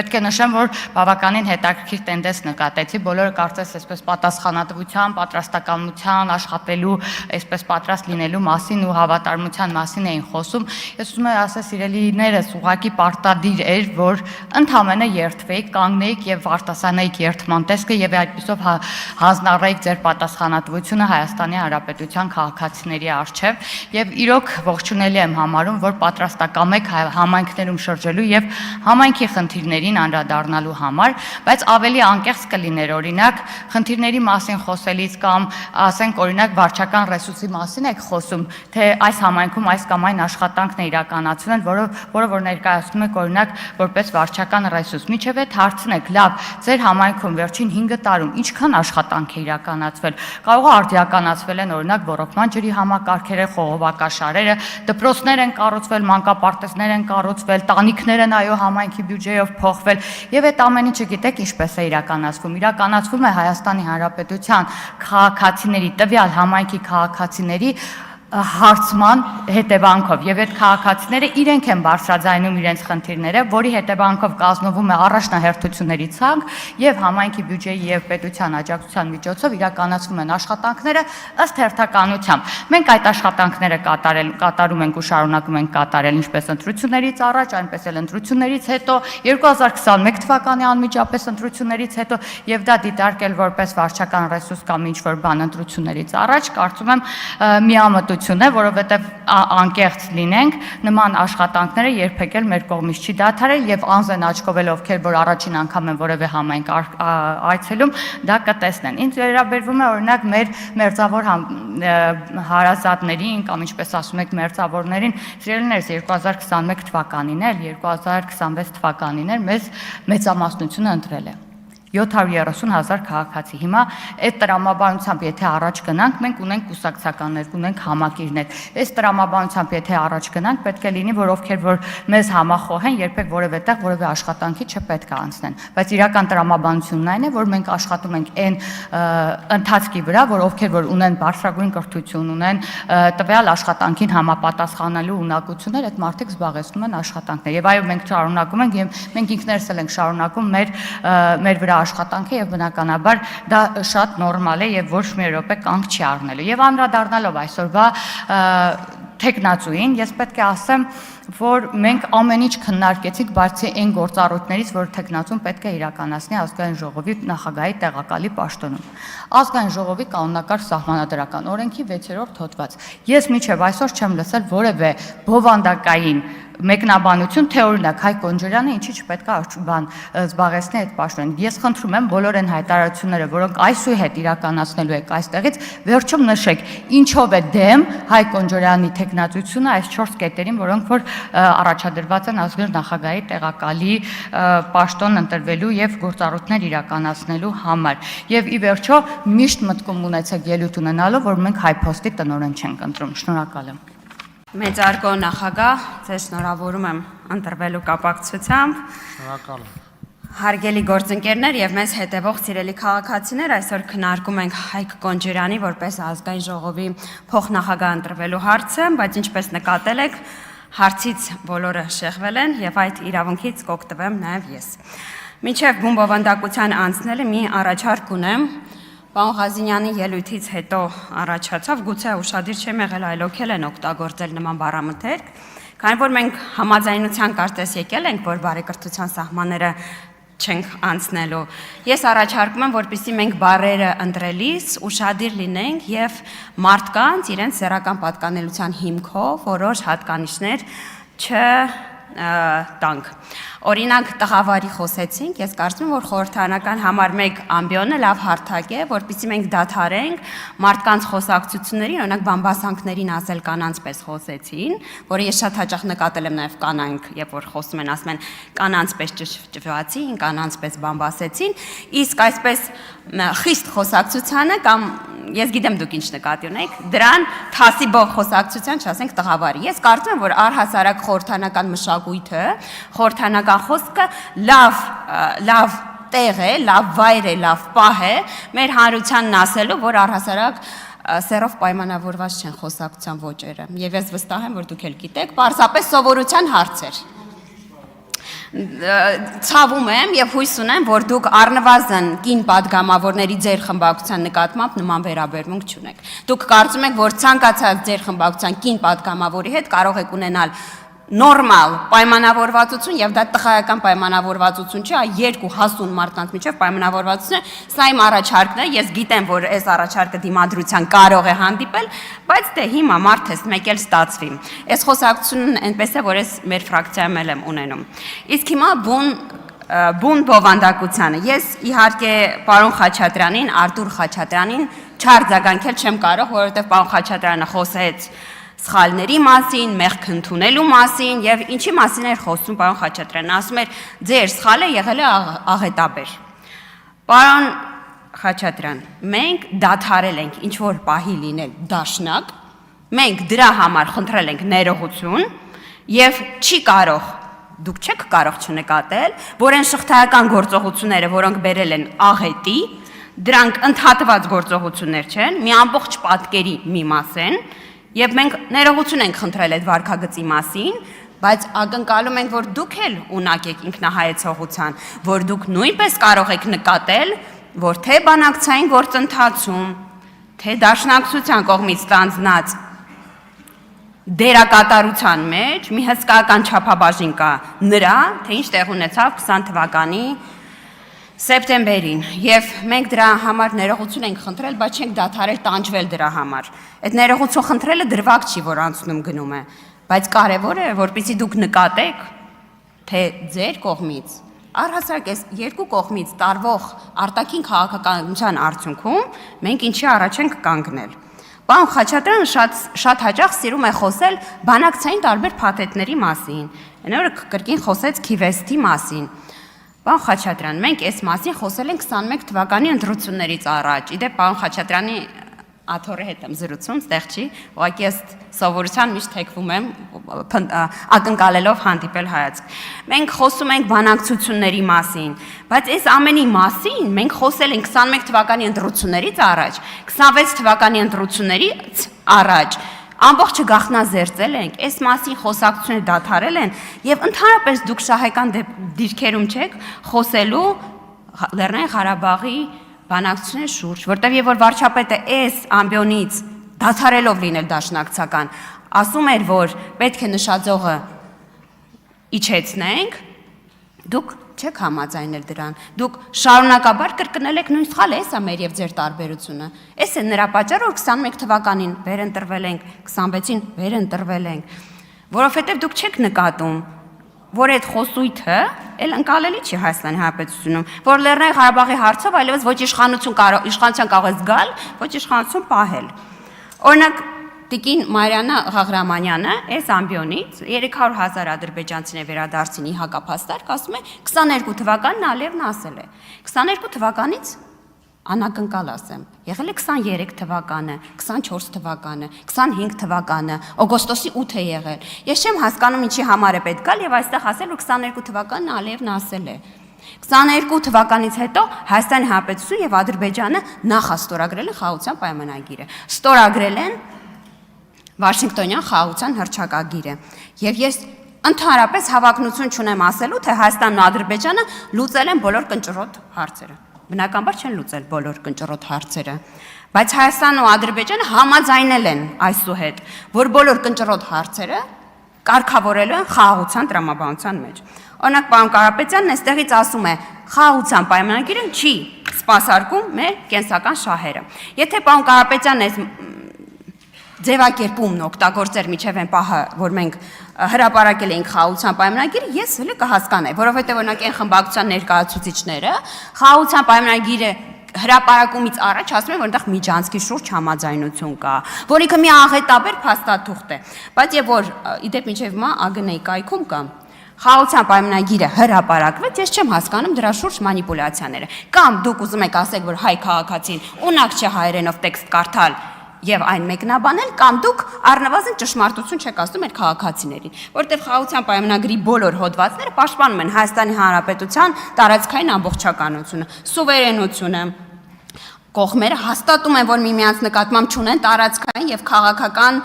պետք է նշեմ, որ բավականին հետաքրքիր տենդենս նկատեցի, բոլորը կարծես այսպես պատասխանատվության, պատրաստակամության, աշխատելու այսպես պատրաստ լինելու մասին ու հավատարմության մասին էին խոսում։ Ես ուզում եմ ասել, սիրելիներս, ուղղակի պարտադիր էր, որ ընդհանրապես երթվեիք, կանգնեիք եւ արտասանեիք երթման տեսքը եւ այդպիսով հանձնառեիք ձեր պատասխանատվությունը Հայաստանի Հանրապետության քաղաքացիների առջեւ եւ իրոք ողջունելի եմ համարում, որ պատրաստակամ եք համայնքներում շրջելու եւ համայնքի խնդիրներին անդրադառնալու համար, բայց ավելի անկեղծ կլիներ օրինակ խնդիրների մասին խոսելիս կամ ասենք օրինակ վարչական ռեսուրսի մասին եք խոսում, թե այս համայնքում այս կամ այն աշխատանքն է իրականացնել, որը որ ներկայացնում եք օրինակ որպես վարչական ռեսուրս։ Միջև այդ հարցնեք, լավ, ձեր համայնքում վերջին 5 տարում ինչքան աշխատանք է իրականացվել։ Կարող է արդիականացվել են օրինակ ոռոգման ջրի համակարգերը, խողովակաշարերը, դպրոցներ են կառուցվել, մանկապարտեզներ են կառուցվել, տանիքներ են այո համայնքի բյուջեով փոխվել, եւ այդ ամեն ինչը գիտեք ինչպես է իրականացվում։ Իրականացվում է Հայաստանի Հանրապետության քաղաքացիների, տվյալ համայնքի քաղաքացիների հարցման հետևանքով եւ այդ քաղաքացիները իրենք են բարձրաձայնում իրենց խնդիրները, որի հետևանքով կազմվում է առաջնահերթությունների ցանկ եւ համայնքի բյուջեի եւ պետության աջակցության միջոցով իրականացվում են աշխատանքները ըստ հերթականությամբ։ Մենք այդ աշխատանքները կատարում ենք ու շարունակում ենք կատարել ինչպես ընտրություններից առաջ, այնպես էլ ընտրություններից հետո, 2021 թվականի անմիջապես ընտրություններից հետո եւ դա դիտարկել որպես վարչական ռեսուրս կամ ինչ-որ բան ընտրություններից առաջ, կարծում եմ միամտություն է, որովհետև անկեղծ լինենք, նման աշխատանքները երբեք էլ մեր կողմից չի դադարել եւ անձն աչքով ովքեր որ առաջին անգամ են որևէ համայնք այցելում, դա կտեսնեն։ Ինձ վերաբերվում է օրինակ մեր մերձավոր հարազատներին կամ ինչպես ասում եք մերձավորներին, սիրելիներս 2021 թվականին էլ 2026 թվականին էլ մեզ մեծամասնությունը ընտրել է 730,000 քաղաքացի։ Հիմա այդ տրամաբանությամբ եթե առաջ գնանք, մենք ունենք կուսակցականներ, ունենք համակիրներ։ Այս տրամաբանությամբ եթե առաջ գնանք, պետք է լինի, որ ովքեր որ մեզ համախոհեն, երբեք որևէ տեղ որևէ աշխատանքի չպետք է անցնեն։ Բայց իրական տրամաբանությունն այն է, որ մենք աշխատում ենք այն ընթացքի վրա, որ ովքեր որ ունեն բարձրագույն կրթություն, ունեն տվյալ աշխատանքին համապատասխանելու ունակություններ, այդ մարդիկ զբաղեցնում են աշխատանքներ։ Եվ այո, մենք շարունակում ենք եւ մենք ինքներս էլ ենք շարունակում մեր վրա աշխատանքը եւ բնականաբար դա շատ նորմալ է եւ ոչ մի րոպե կանգ չի առնելու։ Եվ անդրադառնալով այսօրվա տեխնացուին, ես պետք է ասեմ, որ մենք ամեն ինչ քննարկեցինք, բացի այն գործառույթներից, որ տեխնացուն պետք է իրականացնի ազգային ժողովի նախագահի տեղակալի պաշտոնում։ Ազգային ժողովի կանոնակարգ սահմանադրական օրենքի 6-րդ հոդված։ Ես մինչև այսօր չեմ լսել որևէ բովանդակային մեկնաբանություն, թե օրինակ Հայկ Կոնջարյանը ինչի չպետք է բան զբաղեցնի այդ պաշտոնին։ Ես խնդրում եմ բոլոր այն հայտարարությունները, որոնք այսուհետ իրականացնելու եք այստեղից, վերջում նշեք ինչով է դեմ Հայկ Կոնջարյանի տեխնացությունը այս 4 կետերին, որոնք որ առաջադրված են ազգային նախագահի տեղակալի պաշտոն ընտրվելու եւ գործառույթներ իրականացնելու համար։ Եվ ի վերջո միշտ մտքում ունեցեք ելույթ ունենալով, որ մենք հայփոստի տնօրեն չենք ընտրում։ Շնորհակալ եմ։ Մեծարգո նախագահ, ձեզ շնորհավորում եմ ընտրվելու կապակցությամբ։ Շնորհակալ եմ։ Հարգելի գործընկերներ եւ մեզ հետևող սիրելի քաղաքացիներ, այսօր քննարկում ենք Հայկ Կոնջարյանի որպես ազգային ժողովի փոխնախագահ ընտրվելու հարցը, բայց ինչպես նկատել եք, հարցից բոլորը շեղվել են եւ այդ իրավունքից կօգտվեմ նաեւ ես։ Մինչեւ բումբովանդակության անցնելը մի առաջարկ ունեմ։ Պարոն Ղազինյանի ելույթից հետո առաջացավ, գուցե ուշադիր չեմ եղել, այլ ոգել են օգտագործել նման բառամթերք, քանի որ մենք համաձայնության կարծես եկել ենք, որ բարեկրթության սահմանները չենք անցնելու։ Ես առաջարկում եմ, որպեսզի մենք բառերը ընտրելիս ուշադիր լինենք եւ մարդկանց իրենց սեռական պատկանելության հիմքով որոշ հատկանիշներ չտանք։ Օրինակ տղավարի խոսեցինք, ես կարծում եմ, որ խորհրդարանական համար 1 ամբիոնը լավ հարթակ է, որպեսզի մենք դադարենք մարդկանց խոսակցություններին, օրինակ բամբասանքներին ասել կանանց պես խոսեցին, որը ես շատ հաճախ նկատել եմ նաև կանայք, երբ որ խոսում են, ասում են կանանց պես ճշճվացին, կանանց պես բամբասեցին, իսկ այսպես խիստ խոսակցությանը կամ ես գիտեմ դուք ինչ նկատի ունեք, դրան թասիբող խոսակցության չասենք տղավարի։ Ես կարծում եմ, որ առհասարակ խորհրդարանական մշակույթը, խորհրդարանական խոսքը լավ տեղ է, լավ վայր է, լավ պահ է մեր հանրությանն ասելու, որ առհասարակ սերով պայմանավորված չեն խոսակցության ոճերը։ Եվ ես վստահ եմ, որ դուք էլ գիտեք, պարզապես սովորության հարցեր։ Ցավում եմ եւ հույս ունեմ, որ դուք առնվազն կին падգամավորների ձեր խմբակցության նկատմամբ նման վերաբերմունք չունեք։ Դուք կարծում եք, որ ցանկացած ձեր խմբակցության կին падգամավորի հետ կարող եք ունենալ նորմալ պայմանավորվածություն եւ դա տղայական պայմանավորվածություն չէ, այլ երկու հասուն մարդկանց միջեւ պայմանավորվածություն է։ Սա իմ առաջարկն է, ես գիտեմ, որ այս առաջարկը դիմադրության կարող է հանդիպել, բայց դե հիմա մարդ ես մեկ էլ ստացվի։ Այս խոսակցությունն այնպես է, որ ես մեր ֆրակցիայում էլ եմ ունենում։ Իսկ հիմա բուն բովանդակությանը։ Ես իհարկե պարոն Խաչատրյանին, Արտուր Խաչատրյանին չարձագանքել չեմ կարող, որովհետեւ պարոն Խաչատրյանը խոսեց սխալների մասին, մեղք ընդունելու մասին եւ ինչի մասին էր խոսում պարոն Խաչատրյանն, ասում էր ձեր սխալը եղել է աղետաբեր։ Պարոն Խաչատրյան, մենք դադարել ենք ինչ որ պահի լինել դաշնակ, մենք դրա համար խնդրել ենք ներողություն եւ չի կարող, դուք չեք կարող չնկատել, որ այն շղթայական գործողությունները, որոնք բերել են աղետի, դրանք ընդհատված գործողություններ չեն, մի ամբողջ պատկերի մի մաս են։ Եվ մենք ներողություն ենք խնդրել այդ վարքագծի մասին, բայց ակնկալում ենք, որ դուք էլ ունակ եք ինքնահայեցողության, որ դուք նույնպես կարող եք նկատել, որ թե բանակցային գործընթացում, թե դաշնակցության կողմից ստանձնած դերակատարության մեջ մի հսկայական չափաբաժին կա նրա, թե ինչ տեղ ունեցավ 20 թվականի սեպտեմբերին, եւ մենք դրա համար ներողություն ենք խնդրել, բայց չենք դադարել տանջվել դրա համար։ Այդ ներողություն խնդրելը դրվագ չի, որ անցնում գնում է, բայց կարևոր է, որպեսզի դուք նկատեք, թե ձեր կողմից, առհասարակ այս երկու կողմից տարվող արտաքին քաղաքականության արդյունքում մենք ինչի առաջ ենք կանգնել։ Պարոն Խաչատրյանը շատ հաճախ սիրում է խոսել բանակցային տարբեր փաթեթների մասին։ Այն օրը կրկին խոսեց Քիվեստի մասին։ Պարոն Խաչատրյան, մենք այս մասին խոսել ենք 21 թվականի ընտրություններից առաջ։ Իդեպ պարոն Խաչատրյանի աթոռի հետ եմ զրուցում, ստեղ չի, ուղղակի ես սովորության միշտ թեքվում եմ ակնկալելով հանդիպել հայացք։ Մենք խոսում ենք բանակցությունների մասին, բայց այս ամենի մասին մենք խոսել ենք 21 թվականի ընտրություններից առաջ, 26 թվականի ընտրություններից առաջ, ամբողջը գաղտնազերծել ենք, այս մասին խոսակցությունը դադարել են եւ ընդհանրապես դուք շահեկան դիրքերում չեք խոսելու Լեռնային Ղարաբաղի բանակցությունների շուրջ, որտեղ եւ որ վարչապետը այս ամբիոնից դադարելով լինել դաշնակցական, ասում էր, որ պետք է նշաձողը իջեցնենք, դուք չեք համաձայնել դրան, դուք շարունակաբար կրկնել եք նույն սխալը, էս է մեր եւ ձեր տարբերությունը, էս է նրա պատճառը, որ 21 թվականին վեր ընտրվել ենք, 26-ին վեր ընտրվել ենք, որովհետեւ դուք չեք նկատում, որ այդ խոսույթը էլ ընկալելի չի Հայաստանի Հանրապետությունում, որ Լեռնային Ղարաբաղի հարցով այլևս ոչ իշխանության կարող է զգալ, ոչ իշխանություն պահել։ Օրինակ Տիկին Մարիաննա Ղաղրամանյանը այս ամբիոնից 300,000 ադրբեջանցիներ վերադարձին ի հակափաստարկ, ասում է 22 թվականն Ալիևն ասել է։ 22 թվականից անակնկալ ասեմ, եղել է 23 թվականը, 24 թվականը, 25 թվականը, օգոստոսի 8 է եղել։ Ես չեմ հասկանում ինչի համար է պետք գալ եւ այստեղ ասել, որ 22 թվականն Ալիևն ասել է։ 22 թվականից հետո Հայաստանի Հանրապետությունը եւ Ադրբեջանը նախաստորագրել են խաղաղության պայմանագիրը։ Ստորագրել են Վաշինգտոնյան խաղաղության հռչակագիրը։ Եվ ես ընդհանրապես հավակնություն չունեմ ասելու, թե Հայաստանն ու Ադրբեջանը լուծել են բոլոր կնճռոտ հարցերը։ Բնականաբար չեն լուծել բոլոր կնճռոտ հարցերը, բայց Հայաստանն ու Ադրբեջանը համաձայնել են այսուհետ, որ բոլոր կնճռոտ հարցերը կարգավորելու են խաղաղության տրամաբանության մեջ։ Օրինակ պարոն Կարապետյանն այստեղից ասում է, խաղաղության պայմանագիրը չի սպասարկում մեր կենսական շահերը։ Եթե պարոն Կարապետյանն այս ձևակերպումն օգտագործեր միջև այն պահը, որ մենք հրապարակել էինք խաղաղության պայմանագիրը, ես հենց կհասկանայի, որովհետև օրինակ այն խմբակցության ներկայացուցիչները խաղաղության պայմանագիրը հրապարակումից առաջ ասում են, որ այնտեղ Միջանցքի շուրջ համաձայնություն կա, որ ինքը մի աղետաբեր փաստաթուղթ է, բայց եւ որ իդեպ ինչեւ հիմա ԱԳՆ-ի կայքում կա խաղաղության պայմանագիրը հրապարակվեց, ես չեմ հասկանում դրա շուրջ մանիպուլյացիաները։ Կամ դուք ուզում եք ասեք, որ հայ քաղաքացին ունակ չէ հայերենով տեքստ կարդալ եւ այն մեկնաբանել, կամ դուք առնվազն ճշմարտություն չեք ասում այդ քաղաքացիներին, որտեղ խաղաղության պայմանագրի բոլոր հոդվածները պաշտպանում են Հայաստանի Հանրապետության տարածքային ամբողջականությունը, սուվերենությունը։ Կողմերը հաստատում են, որ միմյանց նկատմամբ չունեն տարածքային եւ քաղաքական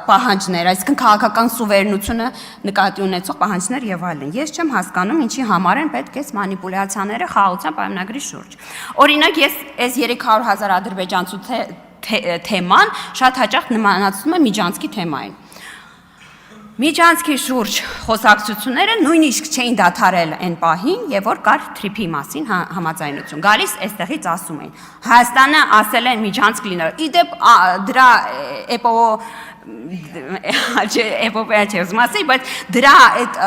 պահանջներ, այսինքն քաղաքական սուվերենությունը նկատի ունեցող պահանջներ եւ այլն։ Ես չեմ հասկանում, ինչի համար են պետք է այս մանիպուլյացիաները խաղաղության պայմանագրի շուրջ։ Օրինակ ես այս 300,000 ադրբեջանցու թեման շատ հաճախ նմանացնում է Միջանցքի թեմային։ Միջանցքի շուրջ խոսակցությունները նույնիսկ չէին դադարել այն պահին, եւ որ կար թրիփի մասին համաձայնություն։ Գալիս այստեղից ասում են. Հայաստանը ասել է Միջանցք լինել։ Իդեպ դրա էպոպեա չէ ուզում ասել, բայց դրա այդ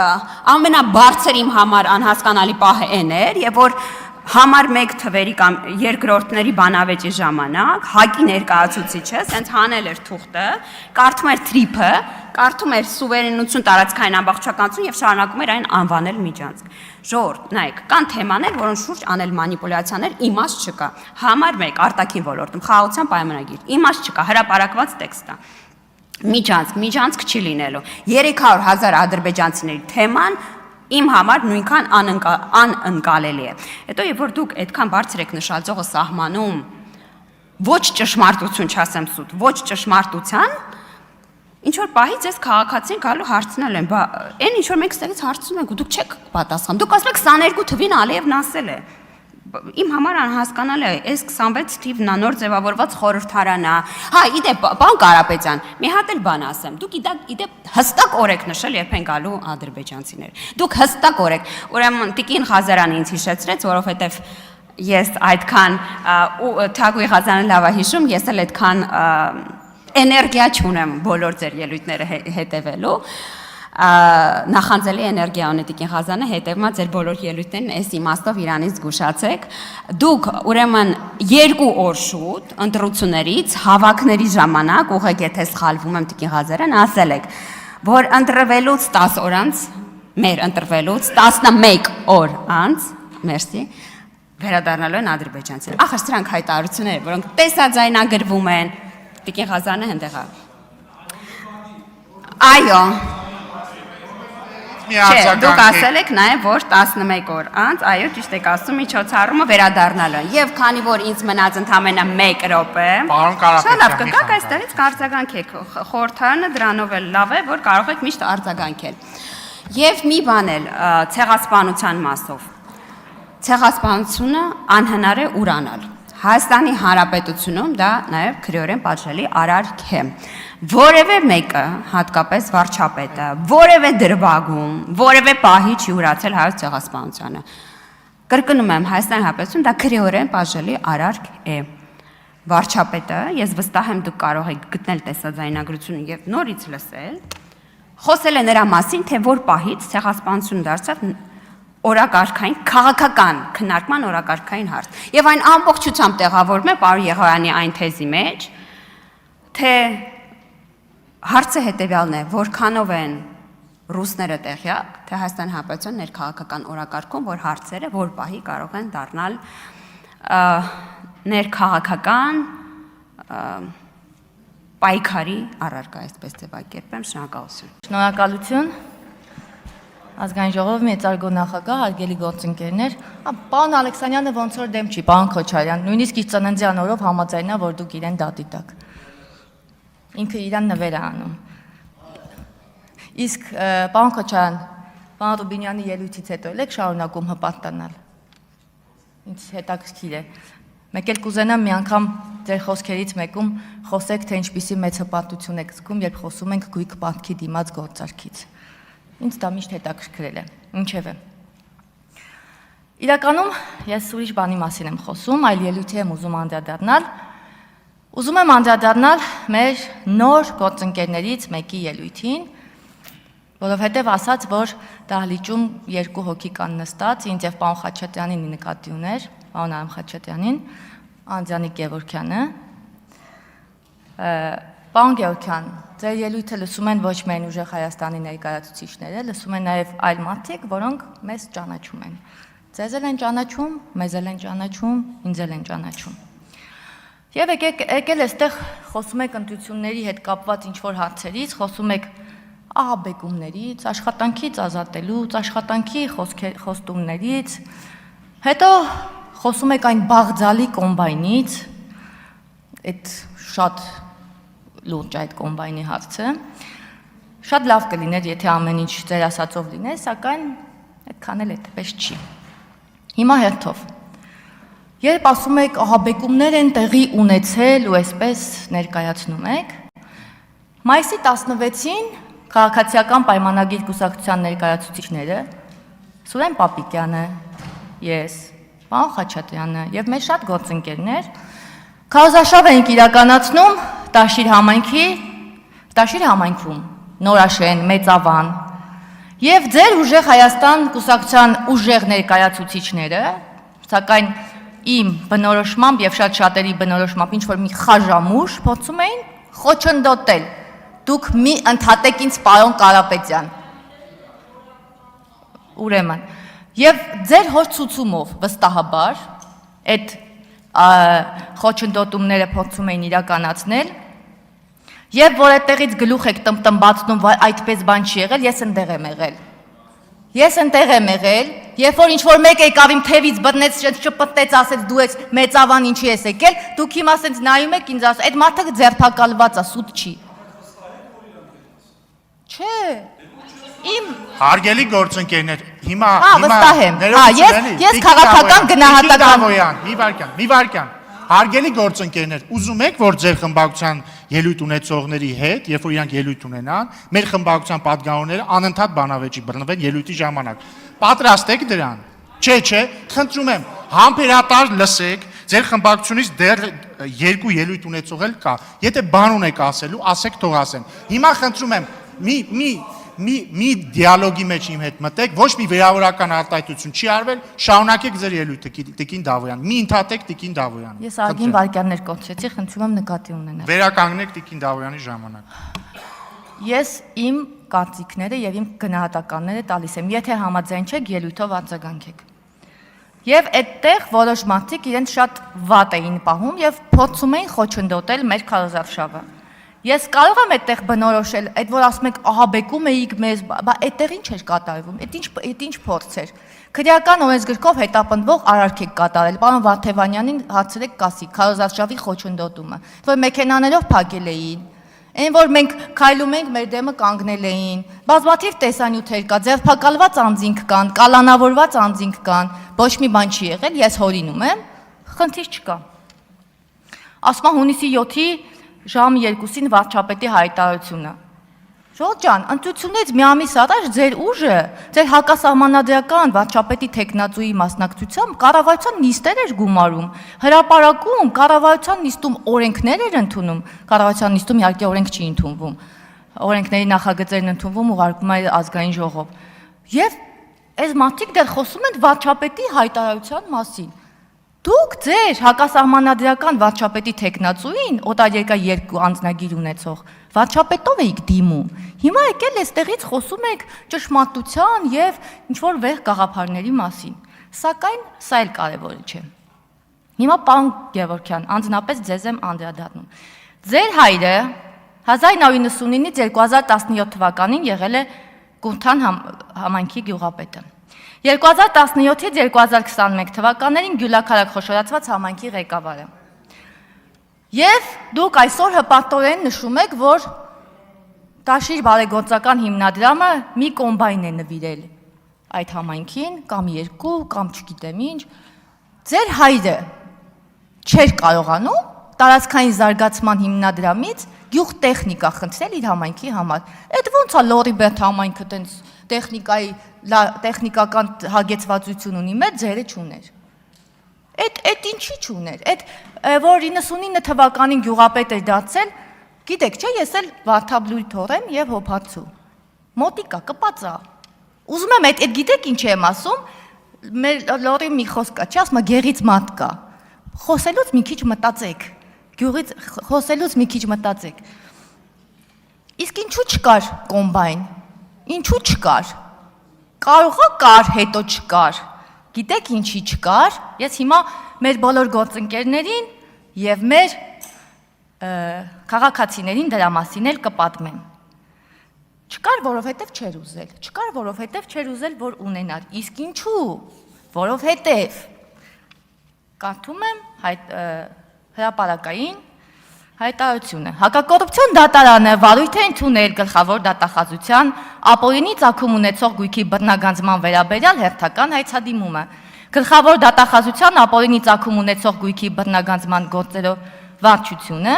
ամենաբարձր իմ համար անհասկանալի պահը այն էր, եւ որ Համար 1 թվերի կամ երկրորդների բանավեճի ժամանակ հակի ներկայացուցիչը սենց հանել էր թուղթը, կարդում էր թրիփը, կարդում էր սուվերենություն տարածքային ամբողջականություն եւ շարունակում էր այն անվանել Միջանցք։ Ժողովուրդ, նայեք, կան թեմաներ, որոնց շուրջ անել մանիպուլյացիաներ, իմաստ չկա։ Համար 1 արտաքին ոլորտում խաղաղության պայմանագիր, իմաստ չկա, հրապարակված տեքստ է։ Միջանցք չի լինելու։ 300,000 ադրբեջանցիների թեման իմ համար նույնքան անընկալելի է։ Հետո եւ որ դուք այդքան բարձր եք նշածողը սահմանում ոչ ճշմարտություն, չասեմ սուտ, ոչ ճշմարտության, Ինչ որ պահից ես քաղաքացին գալու հարցնել են, բա այն ինչ որ մենք ստեղից հարցնում ենք ու դուք չեք պատասխանում։ Դուք ասում եք 22 թվին Ալիևն ասել է։ Իմ համար անհասկանալի է, այս 26 թիվն է նոր ձևավորված խորհրդարան է։ Հա, իդեպ, պարոն Կարապետյան, մի հատ էլ բան ասեմ։ Դուք իդեպ հստակ օրեք նշել, երբ են գալու ադրբեջանցիներ։ Դուք հստակ օրեք։ Ուրեմն Տիկին Ղազարյանը ինձ հիշեցրեց, որովհետև ես այդքան Թագուի Ղազարյանը լավ է հիշում, ես էլ այդքան էներգիա չունեմ բոլոր ձեր ելույթները հետևելու։ Նախանձելի էներգիա ունի Տիկին Ղազարյանը, հետևում է ձեր բոլոր ելույթներն, այս իմաստով իրանից զգուշացեք։ Դուք ուրեմն 2 օր շուտ ընտրություններից հավաքների ժամանակ, ուղղակի եթե սխալվում եմ Տիկին Ղազարյան, ասել եք, որ ընտրվելուց 10 օր անց, մեր ընտրվելուց 11 օր անց, մերսի, վերադառնալու են ադրբեջանցիները։ Ախր սրանք հայտարարություններ, որոնք տեսաձայնագրվում են, Տիկին Ղազարյանը հնդեղ է։ Այո։ Չէ, դուք ասել եք նաև, որ 11 օր անց, այո, ճիշտ եք ասում, միջոցառումը վերադառնալու է։ Եվ քանի որ ինձ մնաց ընդամենը 1 րոպե, շատ լավ կգաք այստեղից կարձագանքեք։ Խորհրդարանը դրանով էլ լավ է, որ կարող եք միշտ արձագանքել։ Եվ մի բան էլ ցեղասպանության մասով։ Ցեղասպանությունը անհնար է ուրանալ։ Հայաստանի Հանրապետությունում դա նաև քրեորեն պատժելի արարք է։ Որևէ մեկը, հատկապես վարչապետը, որևէ դրվագում, որևէ պահի չի ուրացել հայոց ցեղասպանությանը։ Կրկնում եմ, Հայաստանի Հանրապետությունում դա քրեորեն պատժելի արարք է։ Վարչապետը, ես վստահ եմ դուք կարող եք գտնել տեսաձայնագրությունը եւ նորից լսել, խոսել է նրա մասին, թե որ պահից ցեղասպանությունը դարձավ օրակարգային քաղաքական քննարկման օրակարգային հարց։ Եվ այն ամբողջությամբ տեղավորվում է պարոն Եղոյանի այն թեզի մեջ, թե հարցը հետևյալն է, որքանով են ռուսները տեղյակ, թե Հայաստանի Հանրապետության ներքաղաքական օրակարգում, որ հարցերը որ պահի կարող են դառնալ ներքաղաքական պայքարի առարկա, այսպես ձևակերպեմ, շնորհակալություն։ Շնորհակալություն։ Ազգային ժողովի մեծարգո նախագահ, հարգելի գործընկերներ, պարոն Ալեքսանյանը ոնց որ դեմ չի, պարոն Քոչարյան, նույնիսկ իր ծննդյան օրով համաձայնա, որ դուք իրեն դատի տաք։ Ինքը իրան նվեր է անում։ Իսկ պարոն Քոչարյան, պարոն Ռուբինյանի ելույթից հետո եք շարունակում հպարտանալ։ Ինձ հետաքրքիր է։ Մեկ էլ կուզենամ մի անգամ ձեր խոսքերից մեկում խոսեք, թե ինչպիսի մեծ հպարտություն եք զգում, երբ խոսում ենք գույք պատքի դիմաց գործարքից։ Ինձ դա միշտ հետաքրքրել է, ինչև է։ Իրականում ես ուրիշ բանի մասին եմ խոսում, այլ ելույթի եմ ուզում անդրադառնալ։ Ուզում եմ անդրադառնալ մեր նոր գործընկերներից մեկի ելույթին, որովհետև ասաց, որ դահլիճում 2 հոգի կան նստած, ինձ եւ պարոն Խաչատրյանին նկատի ուներ, պարոն Արամ Խաչատրյանին, Անդրանիկ Գևորգյանը։ Պարոն Գևորգյան, ձեր ելույթը լսում են ոչ միայն ուժեղ Հայաստանի ներկայացուցիչները, լսում են նաև այլ մարդիկ, որոնք մեզ ճանաչում են։ Ձեզ էլ են ճանաչում, մեզ էլ են ճանաչում, ինձ էլ են ճանաչում։ Եվ եկել այստեղ խոսում եք ընտրությունների հետ կապված ինչ-որ հարցերից, խոսում եք ահաբեկումներից, աշխատանքից ազատելուց, աշխատանքի խոստումներից, հետո խոսում եք այն բաղձալի կոմբայնից, այդ շատ լուրջ այդ կոմբայնի հարցը, շատ լավ կլիներ, եթե ամեն ինչ ձեր ասածով լիներ, սակայն այդքան էլ այդպես չի։ Հիմա հերթով, երբ ասում եք ահաբեկումներ են տեղի ունեցել ու այսպես ներկայացնում եք, մայիսի 16-ին քաղաքացիական պայմանագիր կուսակցության ներկայացուցիչները, Սուրեն Պապիկյանը, ես, պարոն Խաչատրյանը եւ մեր շատ գործընկերներ քարոզարշավ էինք իրականացնում Տաշիր համայնքում, Նորաշեն, Մեծավան եւ ձեր ուժեղ Հայաստան կուսակցության ուժեղ ներկայացուցիչները, սակայն իմ բնորոշմամբ եւ շատ շատերի բնորոշմամբ ինչ որ մի խաժամուշ փորձում էին խոչընդոտել։ Դուք մի ընդհատեք ինձ պարոն Կարապետյան։ Ուրեմն, եւ ձեր հոր ցուցումով վստահաբար այդ խոչընդոտումները փորձում էին իրականացնել եւ որ այդտեղից գլուխ եք տնտմբացնում, որ այդպես բան չի եղել, ես ընդեղ եմ եղել։ Ես ընդեղ եմ եղել, երբ որ ինչ-որ մեկ եկավ իմ թևից բռնեց, շպտեց, ասեց դու ես Մեծավան ինչի ես եկել, դուք հիմա ասենց նայում եք ինձ ասում, այդ մարդը ձերբակալված է, սուտ չի։ Չէ։ Իմ Հարգելի գործընկերներ, հիմա վստահ եմ։ Ես քաղաքական գնահատական մի վարքյան։ Հարգելի գործընկերներ, ուզում եք, որ ձեր խմբակցության ելույթ ունեցողների հետ, երբ որ իրանք ելույթ ունենան, մեր խմբակցության падգամավորները անընդհատ բանավեճի բռնվեն ելույթի ժամանակ։ Պատրաստ եք դրան։ Չէ, խնդրում եմ, համբերատար լսեք, ձեր խմբակցությունից դեռ երկու ելույթ ունեցող էլ կա։ Եթե բան ունեք ասելու, ասեք, թող ասեն։ Հիմա խնդրում եմ, մի դիալոգի մեջ իմ հետ մտեք, ոչ մի վերավորական արտահայտություն չի արվել, շարունակեք ձեր ելույթը, Տիկին Դավոյան, մի ընդհատեք Տիկին Դավոյանը։ Ես ագին վարքյաններ կոչեցի, խնդրում եմ նկատի ունենալ։ Վերականգնեք Տիկին Դավոյանի ժամանակ։ Ես իմ կարծիքները եւ իմ գնահատականները տալիս եմ, եթե համաձայն չեք, ելույթով արձագանքեք։ Եվ այդտեղ որոշ մարդիկ իրենց շատ վատ էին պահում եւ փորձում էին խոչընդոտել մեր քարոզարշավը։ Ես կարող եմ այդտեղ բնորոշել, այդ որ ասում եք ահաբեկում էիք մեզ, բա այդտեղ ինչ էր կատարվում, այդ ինչ փորձ էր։ Քրեական օրենսգրքով հետապնդվող արարք եք կատարել, պարոն Վարդևանյանին հարցրեք կասի, քարոզարշավի խոչընդոտումը, որ մեքենաներով փակել էին, այն որ մենք քայլում ենք, մեր դեմը կանգնել էին, բազմաթիվ տեսանյութեր կա, ձերբակալված անձինք կան, կալանավորված անձինք կան, ոչ մի բան չի եղել, ես հորինում եմ, խնդիր չկա։ Ասում եմ հունիսի 7-ի ժամ 2-ին վարչապետի հայտարարությունը։ Ժողովուրդ ջան, ընտրությունից մի ամիս առաջ ձեր ուժը, ձեր հակասահմանադրական վարչապետի տեխնացուի մասնակցությամբ կառավարության նիստեր էր գումարում, հրապարակում, կառավարության նիստում օրենքներ էր ընդունում, կառավարության նիստում իհարկե օրենք չի ընդունվում, օրենքների նախագծերն ընդունվում ուղարկվում է ազգային ժողով։ Եվ այս մարդիկ դեռ խոսում են վարչապետի հայտարարության մասին։ Դուք ձեր հակասահմանադրական վարչապետի տեխնացուին, օտարերկրյա երկու անձնագիր ունեցող, վարչապետով էիք դիմում։ Հիմա եկել էստեղից խոսում եք ճշմարտության եւ ինչ-որ վեհ գաղափարների մասին։ Սակայն սա էլ կարևորը չէ։ Հիմա պարոն Գևորգյան, անձնապես ձեզ եմ անդրադառնում։ Ձեր հայրը 1999-ից 2017 թվականին եղել է Կունթան համայնքի գյուղապետը։ 2017-ից 2021 թվականներին Գյուլաքարակ խոշորացված համայնքի ղեկավարը։ Եվ դուք այսօր հպարտորեն նշում եք, որ Տաշիր բարեգործական հիմնադրամը մի կոմբայն է նվիրել այդ համայնքին, կամ երկու, կամ չգիտեմ ինչ։ Ձեր հայրը չէր կարողանում տարածքային զարգացման հիմնադրամից գյուղտեխնիկա խնդրել իր համայնքի համար։ Այդ ո՞նց է Լորիբերտ համայնքը տենց տեխնիկական հագեցվածություն ունի, մեր ձերը չուներ։ Այդ ինչի չուներ։ Այդ որ 99 թվականին գյուղապետ էր դարձել, գիտեք, չէ, ես էլ վարդաբլույթ թորեմ եւ հոփացու։ Մոտիկա կպածա։ Ուզում եմ այդ գիտեք ինչ եմ ասում, մեր լորի մի խոսք կա, չի ասում, գեղից մատ կա։ Խոսելուց մի քիչ մտածեք։ Գյուղից խոսելուց մի քիչ մտածեք։ Իսկ ինչու չկար կոմբայն։ Ինչու չկար։ Կարողա կար, հետո չկար։ Գիտեք ինչի չկար։ Ես հիմա մեր բոլոր գործընկերներին եւ մեր քաղաքացիներին դրա մասին էլ կպատմեմ։ Չկար, որովհետեւ չէր ուզել։ Չկար, որովհետեւ չէր ուզել, որ ունենար։ Իսկ ինչու։ Որովհետեւ կարդում եմ հրապարակային հայտարարությունը։ Հակակոռուպցիոն դատարանը վարույթ է ընդունել գլխավոր դատախազության ապօրինի ծագում ունեցող գույքի բռնագանձման վերաբերյալ հերթական հայցադիմումը։ Գլխավոր դատախազության ապօրինի ծագում ունեցող գույքի բռնագանձման գործերով վարչությունը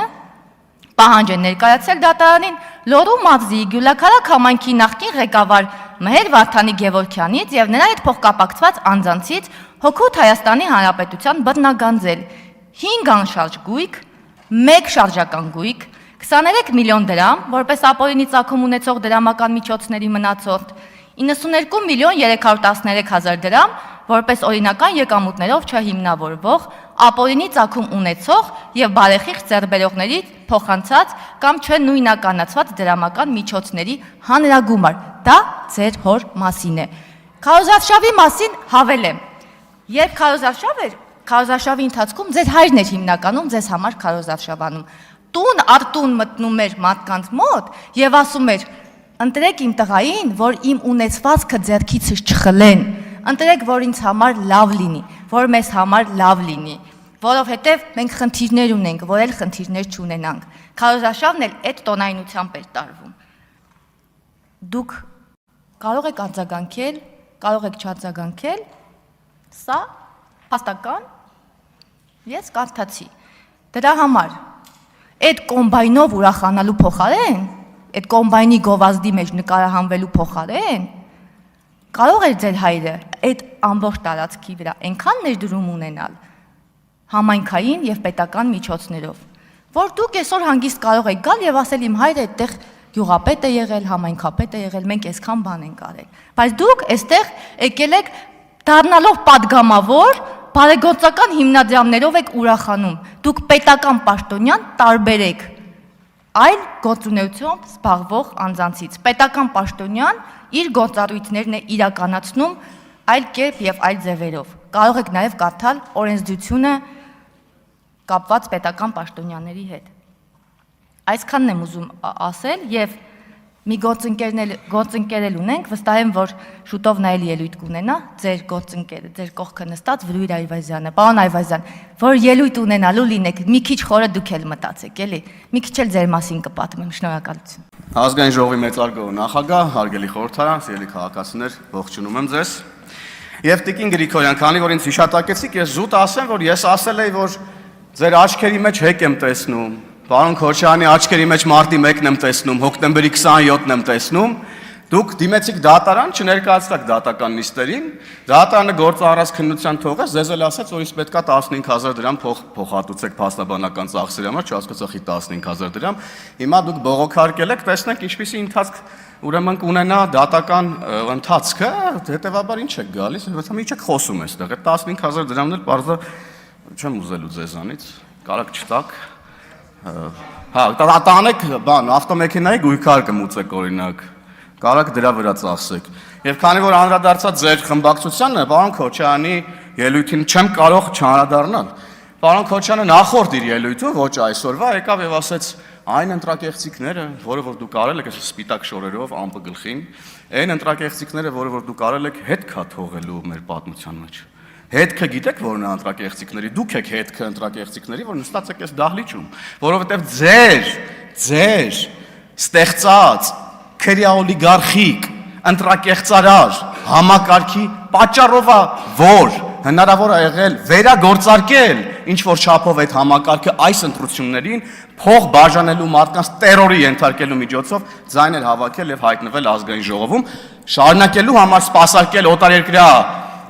պահանջ է ներկայացել դատարանին Լոռու մարզի Գյուլաքարակ համայնքի նախկին ղեկավար Մհեր Վարդանի Գևորգյանից եւ նրա հետ փոխկապակցված անձանցից հօգուտ Հայաստանի Հանրապետության բռնագանձել 5 անշարժ գույք, 1 շարժական գույք, 23 միլիոն դրամ, որպես ապօրինի ծագում ունեցող դրամական միջոցների մնացորդ, 92 միլիոն 313 հազար դրամ, որպես օրինական եկամուտներով չհիմնավորվող, ապօրինի ծագում ունեցող եւ բարեխիղճ ձեռբերողների փոխանցած կամ չնույնականացված դրամական միջոցների հանրագումար։ Դա ձեր հոր մասին է։ Քարոզարշավի մասին հավելեմ։ Երբ քարոզարշավ էր, քարոզարշավի ընթացքում ձեր հայրն էր հիմնականում ձեզ համար քարոզարշավանում։ Տուն առ տուն մտնում էր մարդկանց մոտ եւ ասում էր. «Ընտրեք իմ տղային, որ իմ ունեցվածքը ձեռքիցս չխլեն, ընտրեք, որ ինձ համար լավ լինի, որ մեզ համար լավ լինի, որովհետեւ մենք խնդիրներ ունենք, որ էլ խնդիրներ չունենանք»։ Քարոզարշավն էլ այդ տոնայնությամբ էր տարվում։ Դուք կարող եք արձագանքել, կարող եք չարձագանքել, սա փաստական ես կարդացի։ Դրա համար այդ կոմբայնով ուրախանալու փոխարեն, այդ կոմբայնի գովազդի մեջ նկարահանվելու փոխարեն, կարող էր ձեր հայրը այդ ամբողջ տարածքի վրա այնքան ներդրում ունենալ համայնքային եւ պետական միջոցներով, որ դուք այսօր հանգիստ կարող եք գալ եւ ասել իմ հայրը այդտեղ գյուղապետ է եղել, համայնքապետ է եղել, մենք այսքան բան ենք արել։ Բայց դուք այստեղ եկել եք դառնալով падգամավոր, բարեգործական հիմնադրամներով եք ուրախանում։ Դուք պետական պաշտոնյան տարբերեք այլ գործունեությամբ զբաղվող անձանցից։ Պետական պաշտոնյան իր գործառույթներն է իրականացնում այլ կերպ եւ այլ ձևերով։ Կարող եք նաեւ կարդալ օրենսդրությունը կապված պետական պաշտոնյաների հետ։ Այսքանն եմ ուզում ասել եւ մի գործընկերել ունենք, վստահ եմ, որ շուտով նա էլ ելույթ կունենա, ձեր գործընկերը, ձեր կողքը նստած Վրույր Այվազյանը, պարոն Այվազյան, որ ելույթ ունենալու լինեք, մի քիչ խորը դուք էլ մտածեք, էլի, մի քիչ էլ ձեր մասին կպատմեմ, շնորհակալություն։ Ազգային ժողովի մեծարգո նախագահ, հարգելի խորհրդարան, սիրելի քաղաքացիներ, ողջունում եմ ձեզ։ Եվ Տիկին Գրիգորյան, քանի որ ինձ հիշատակեցիք, ես զուտ ասեմ, որ ես ասել էի, որ ձեր աչքերի մեջ հեկ եմ տեսնում, պարոն Քոչարյանի աչքերի մեջ մարտի 1-ն եմ տեսնում, հոկտեմբերի 27-ն եմ տեսնում, դուք դիմեցիք դատարան, չներկայացրաք դատական նիստերին, դատարանը գործը առած քննության թողեց, ձեզ էլ ասաց, որ իսկ պետքա 15000 դրամ փոխհատուցեք փաստաբանական ծախսերի համար, չհասկացա խի 15000 դրամ, հիմա դուք բողոքարկել եք, տեսնենք ինչպիսի ընթացք ուրեմն կունենա դատական ընթացքը, հետեւաբար ինչ եք գալիս, մի չեք խոսում այստեղ, այդ 15000 դրամն էլ բարձր չեմ ուզելու ձեզանից, կարակ չտակ։ Հա, տանեք բան, ավտոմեքենայի գույքար կմուծեք օրինակ, կարակ դրա վրա ծախսեք։ Եվ քանի որ անդրադարձած ձեր խմբակցությանը, պարոն Քոչարյանի ելույթին չեմ կարող չանդրադառնալ։ Պարոն Քոչարյանը նախորդ իր ելույթում, ոչ այսօրվա, եկավ եւ ասեց այն ընտրակեղծիքները, որը որ դուք արել եք, այս սպիտակ շորերով ամպը գլխին, այն ընտրակեղծիքները, որը որ դուք արել եք, հետ կա թողելու մեր պատմության մեջ։ Հետքը գիտեք որն է ընտրակեղծիքների, դուք եք հետքը ընտրակեղծիքների, որ նստած եք այս դահլիճում, որովհետև ձեր ստեղծած քրեաօլիգարխիկ ընտրակեղծարար համակարգի պատճառով է, որ հնարավոր է եղել վերագործարկել ինչ որ չափով այդ համակարգը այս ընտրություններին փող բաժանելու մարդկանց տերորի ենթարկելու միջոցով ձայներ հավաքել եւ հայտնվել ազգային ժողովում, շարունակելու համար սպասարկել օտարերկրյա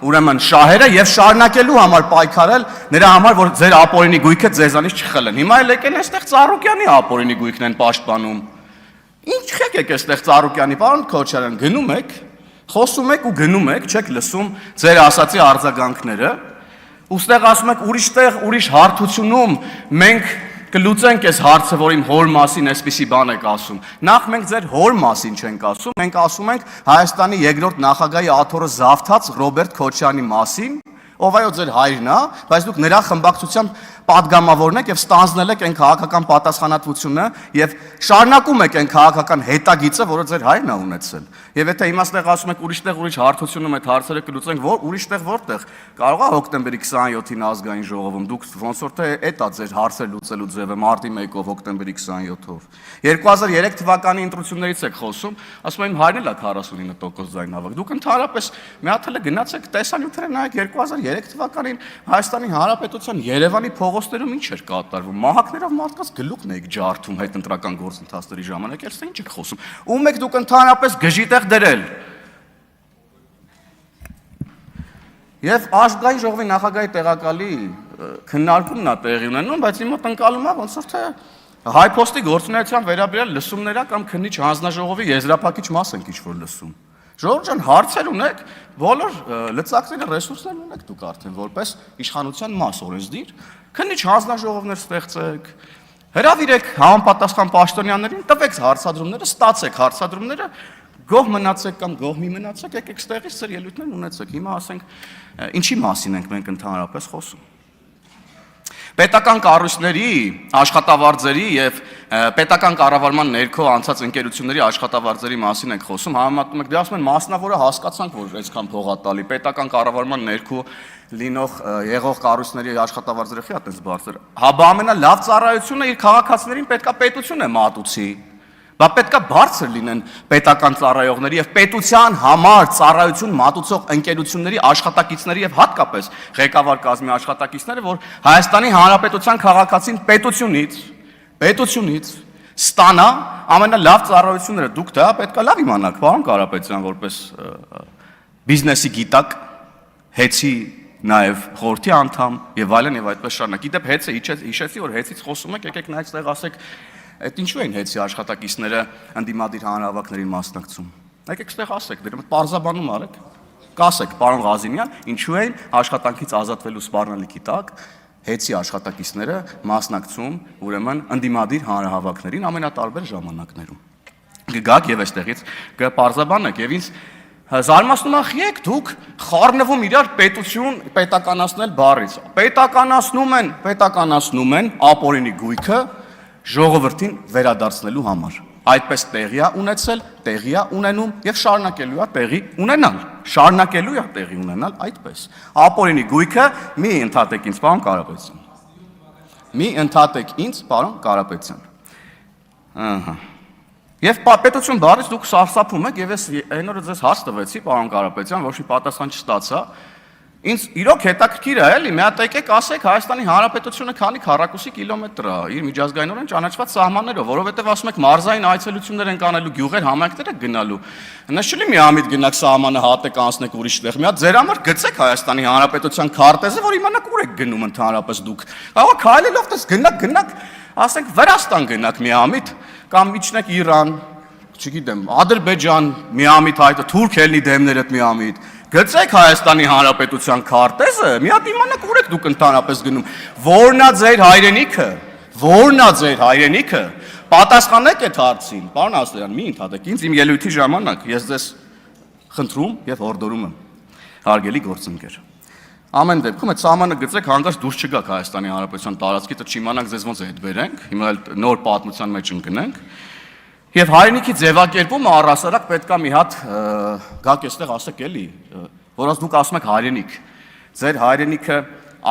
ուրեմն շահերը եւ շարունակելու համար պայքարել նրա համար, որ ձեր ապօրինի գույքը ձեզանից չխլեն։ Հիմա էլ եկել այստեղ Ծառուկյանի ապօրինի գույքն են պաշտպանում։ Ինչ խեք եք այստեղ Ծառուկյանի, պարոն Քոչարյան, գնում եք, խոսում եք ու գնում եք, չեք լսում ձեր ասացի արձագանքները, ուստեղ ասում եք ուրիշտեղ, ուրիշ հարթությունում մենք կլուծենք այս հարցը, որ իմ հոր մասին այսպիսի բան եք ասում։ Նախ մենք ձեր հոր մասին չենք ասում, մենք ասում ենք Հայաստանի երկրորդ նախագահի աթոռը զավթած Ռոբերտ Քոչարյանի մասին, ով այո ձեր հայրն է, բայց դուք նրա խմբակցությամբ падգամավորն եք եւ ստանձնել եք այն քաղաքական պատասխանատվությունը եւ շարունակում եք այն քաղաքական հետագիծը, որը ձեր հայրն է ունեցել։ Եվ եթե իմաստեղ ասում եք ուրիշտեղ ուրիշ հարթությունում այդ հարցերը կլուծենք, որ ուրիշտեղ որտեղ կարող է հոկտեմբերի 27-ին ազգային ժողովում դուք ոնց որ թե այդ է ձեր հարցը լուծելու ձևը մարտի 1-ով հոկտեմբերի 27-ով 2003 թվականի ընտրություններից եք խոսում, ասում եմ հայրն էլ է 49% ձայն հավաք։ Դուք ընդհանրապես մի հատ էլ գնացեք տեսանյութերը նայեք 2003 թվականին Հայաստանի Հանրապետության Երևանի փողոցներում ինչ էր կատարվում։ Մահակներով մարդկանց գլուխն եք ջարդում հետ ընտրական գործընթացների ժամանակ, ելս ինչ եք խոսում։ Ում եք դուք ընդհանրապես գժիտեղ դրել։ Եվ ազգային ժողովի նախագահի տեղակալի քննարկումն է տեղի ունենում, բայց իմ մոտ ընկալում է ոնց որ թե հայփոստի գործունեության վերաբերյալ լսումներ կամ քննիչ հանձնաժողովի եզրափակիչ մաս ենք ինչ որ լսում։ Ժողովուրդ ջան, հարցեր ունեք, բոլոր լծակները, ռեսուրսներ ունեք դուք արդեն որպես իշխանության մաս օրենսդիր, քննիչ հանձնաժողովներ ստեղծեք, հրավիրեք համապատասխան պաշտոնյաներին, տվեք հարցադրումները, ստացեք հարցադրումները, գոհ մնացեք կամ գոհ մի մնացեք, եկեք ստեղից ձեր ելույթներն ունեցեք։ Հիմա ասենք, ինչի մասին ենք մենք ընդհանրապես խոսում։ Պետական կառույցների, աշխատավարձերի եւ պետական կառավարման ներքո անցած ընկերությունների աշխատավարձերի մասին ենք խոսում, համեմատում եք, դե ասում են մասնավորը հասկացանք, որ այսքան փող է տալի, պետական կառավարման ներքո լինող եղող կառույցների աշխատավարձերը խի այդպես բարձր։ Հա բա ամենալավ ծառայությունը իր քաղաքացիներին պետքա պետություն է մատուցի։ Բա պետքա բարձր լինեն պետական ծառայողների եւ պետության համար ծառայություն մատուցող ընկերությունների աշխատակիցների եւ հատկապես ղեկավար կազմի աշխատակիցները, որ Հայաստանի Հանրապետության քաղաքացին պետությունից ստանա ամենալավ ծառայությունները։ Դուք դա պետքա լավ իմանաք, պարոն Կարապետյան, որպես բիզնեսի գիտակ, հեծի նաև խորհրդի անդամ եւ այլն եւ այդպես շարունակ։ Գիտեք, հեծը հիշեցի, որ հեծից խոսում եք, եկեք նայեք ստեղ ասեք, այդ ինչու են հեծի աշխատակիցները ընդդիմադիր հանրահավաքներին մասնակցում։ Եկեք ստեղ ասեք, դրա մոտ պարզաբանում արեք։ Կասեք, պարոն Ղազինյան, ինչու են աշխատանքից ազատվելու սպառնալիքի տակ հեծի աշխատակիցները մասնակցում ուրեմն ընդդիմադիր հանրահավաքներին ամենատարբեր ժամանակներում։ Գգակ եւ այստեղից կպարզաբանեք եւ ինձ զարմացնում է եք դուք խառնվում իրար պետականացնել բառից։ Պետականացնում են ապօրինի գույքը ժողովրդին վերադարձնելու համար։ Այդպես տեղի է ունեցել, տեղի է ունենում եւ շարունակելու է տեղի ունենալ այդպես։ Ապօրինի գույքը մի ընդհատեք ինձ, պարոն Կարապետյան։ Ահա։ Եվ պետություն բառից դուք սարսափում եք եւ ես այն օրը ձեզ հարց տվեցի, պարոն Կարապետյան, ոչ մի պատասխան չստացա։ Ինձ իրոք հետաքրքիր է, էլի, մի հատ եկեք ասեք Հայաստանի Հանրապետությունը քանի քառակուսի կիլոմետր է իր միջազգայինորեն ճանաչված սահմաններով, որովհետեւ ասում եք մարզային այցելություններ են կանելու, գյուղեր համայնքներ եք գնալու։ Հենց չէ՞ մի ամիտ գնաք սահմանը հատեք անցնեք ուրիշտեղ։ Մի հատ ձեր համար գցեք Հայաստանի Հանրապետության քարտեզը, որ իմանաք ուր եք գնում ընդհանրապես դուք։ Կարող քայլելով դες գնաք, ասենք Վրաստան գնաք մի ամիտ կամ իջնեք Իրան, չգիտեմ, Ադրբեջան մի ամիտ հայտը, Թուրք ելնի դեմներդ մի ամիտ։ Գցեք Հայաստանի Հանրապետության քարտեզը, մի հատ իմանաք ուր եք դուք ընդհանրապես գնում։ Որն է ձեր հայրենիքը։ Պատասխանեք այդ հարցին, պարոն Ասլյան, մի ընդհատեք ինձ իմ ելույթի ժամանակ, ես ձեզ խնդրում եւ հորդորում եմ, հարգելի գործընկեր։ Ամեն դեպքում այդ սահմանը գծեք հանկարծ դուրս չգաք Հայաստանի Հանրապետության տարածքից, չիմանանք ձեզ ոնց է հետ բերենք, հիմա էլ նոր պատմության մեջ ընկնենք։ Եվ հայրենիքի ձևակերպումը առհասարակ պետքա մի հատ գաք այստեղ ասեք էլի, որոնց դուք ասում եք հայրենիք։ Ձեր հայրենիքը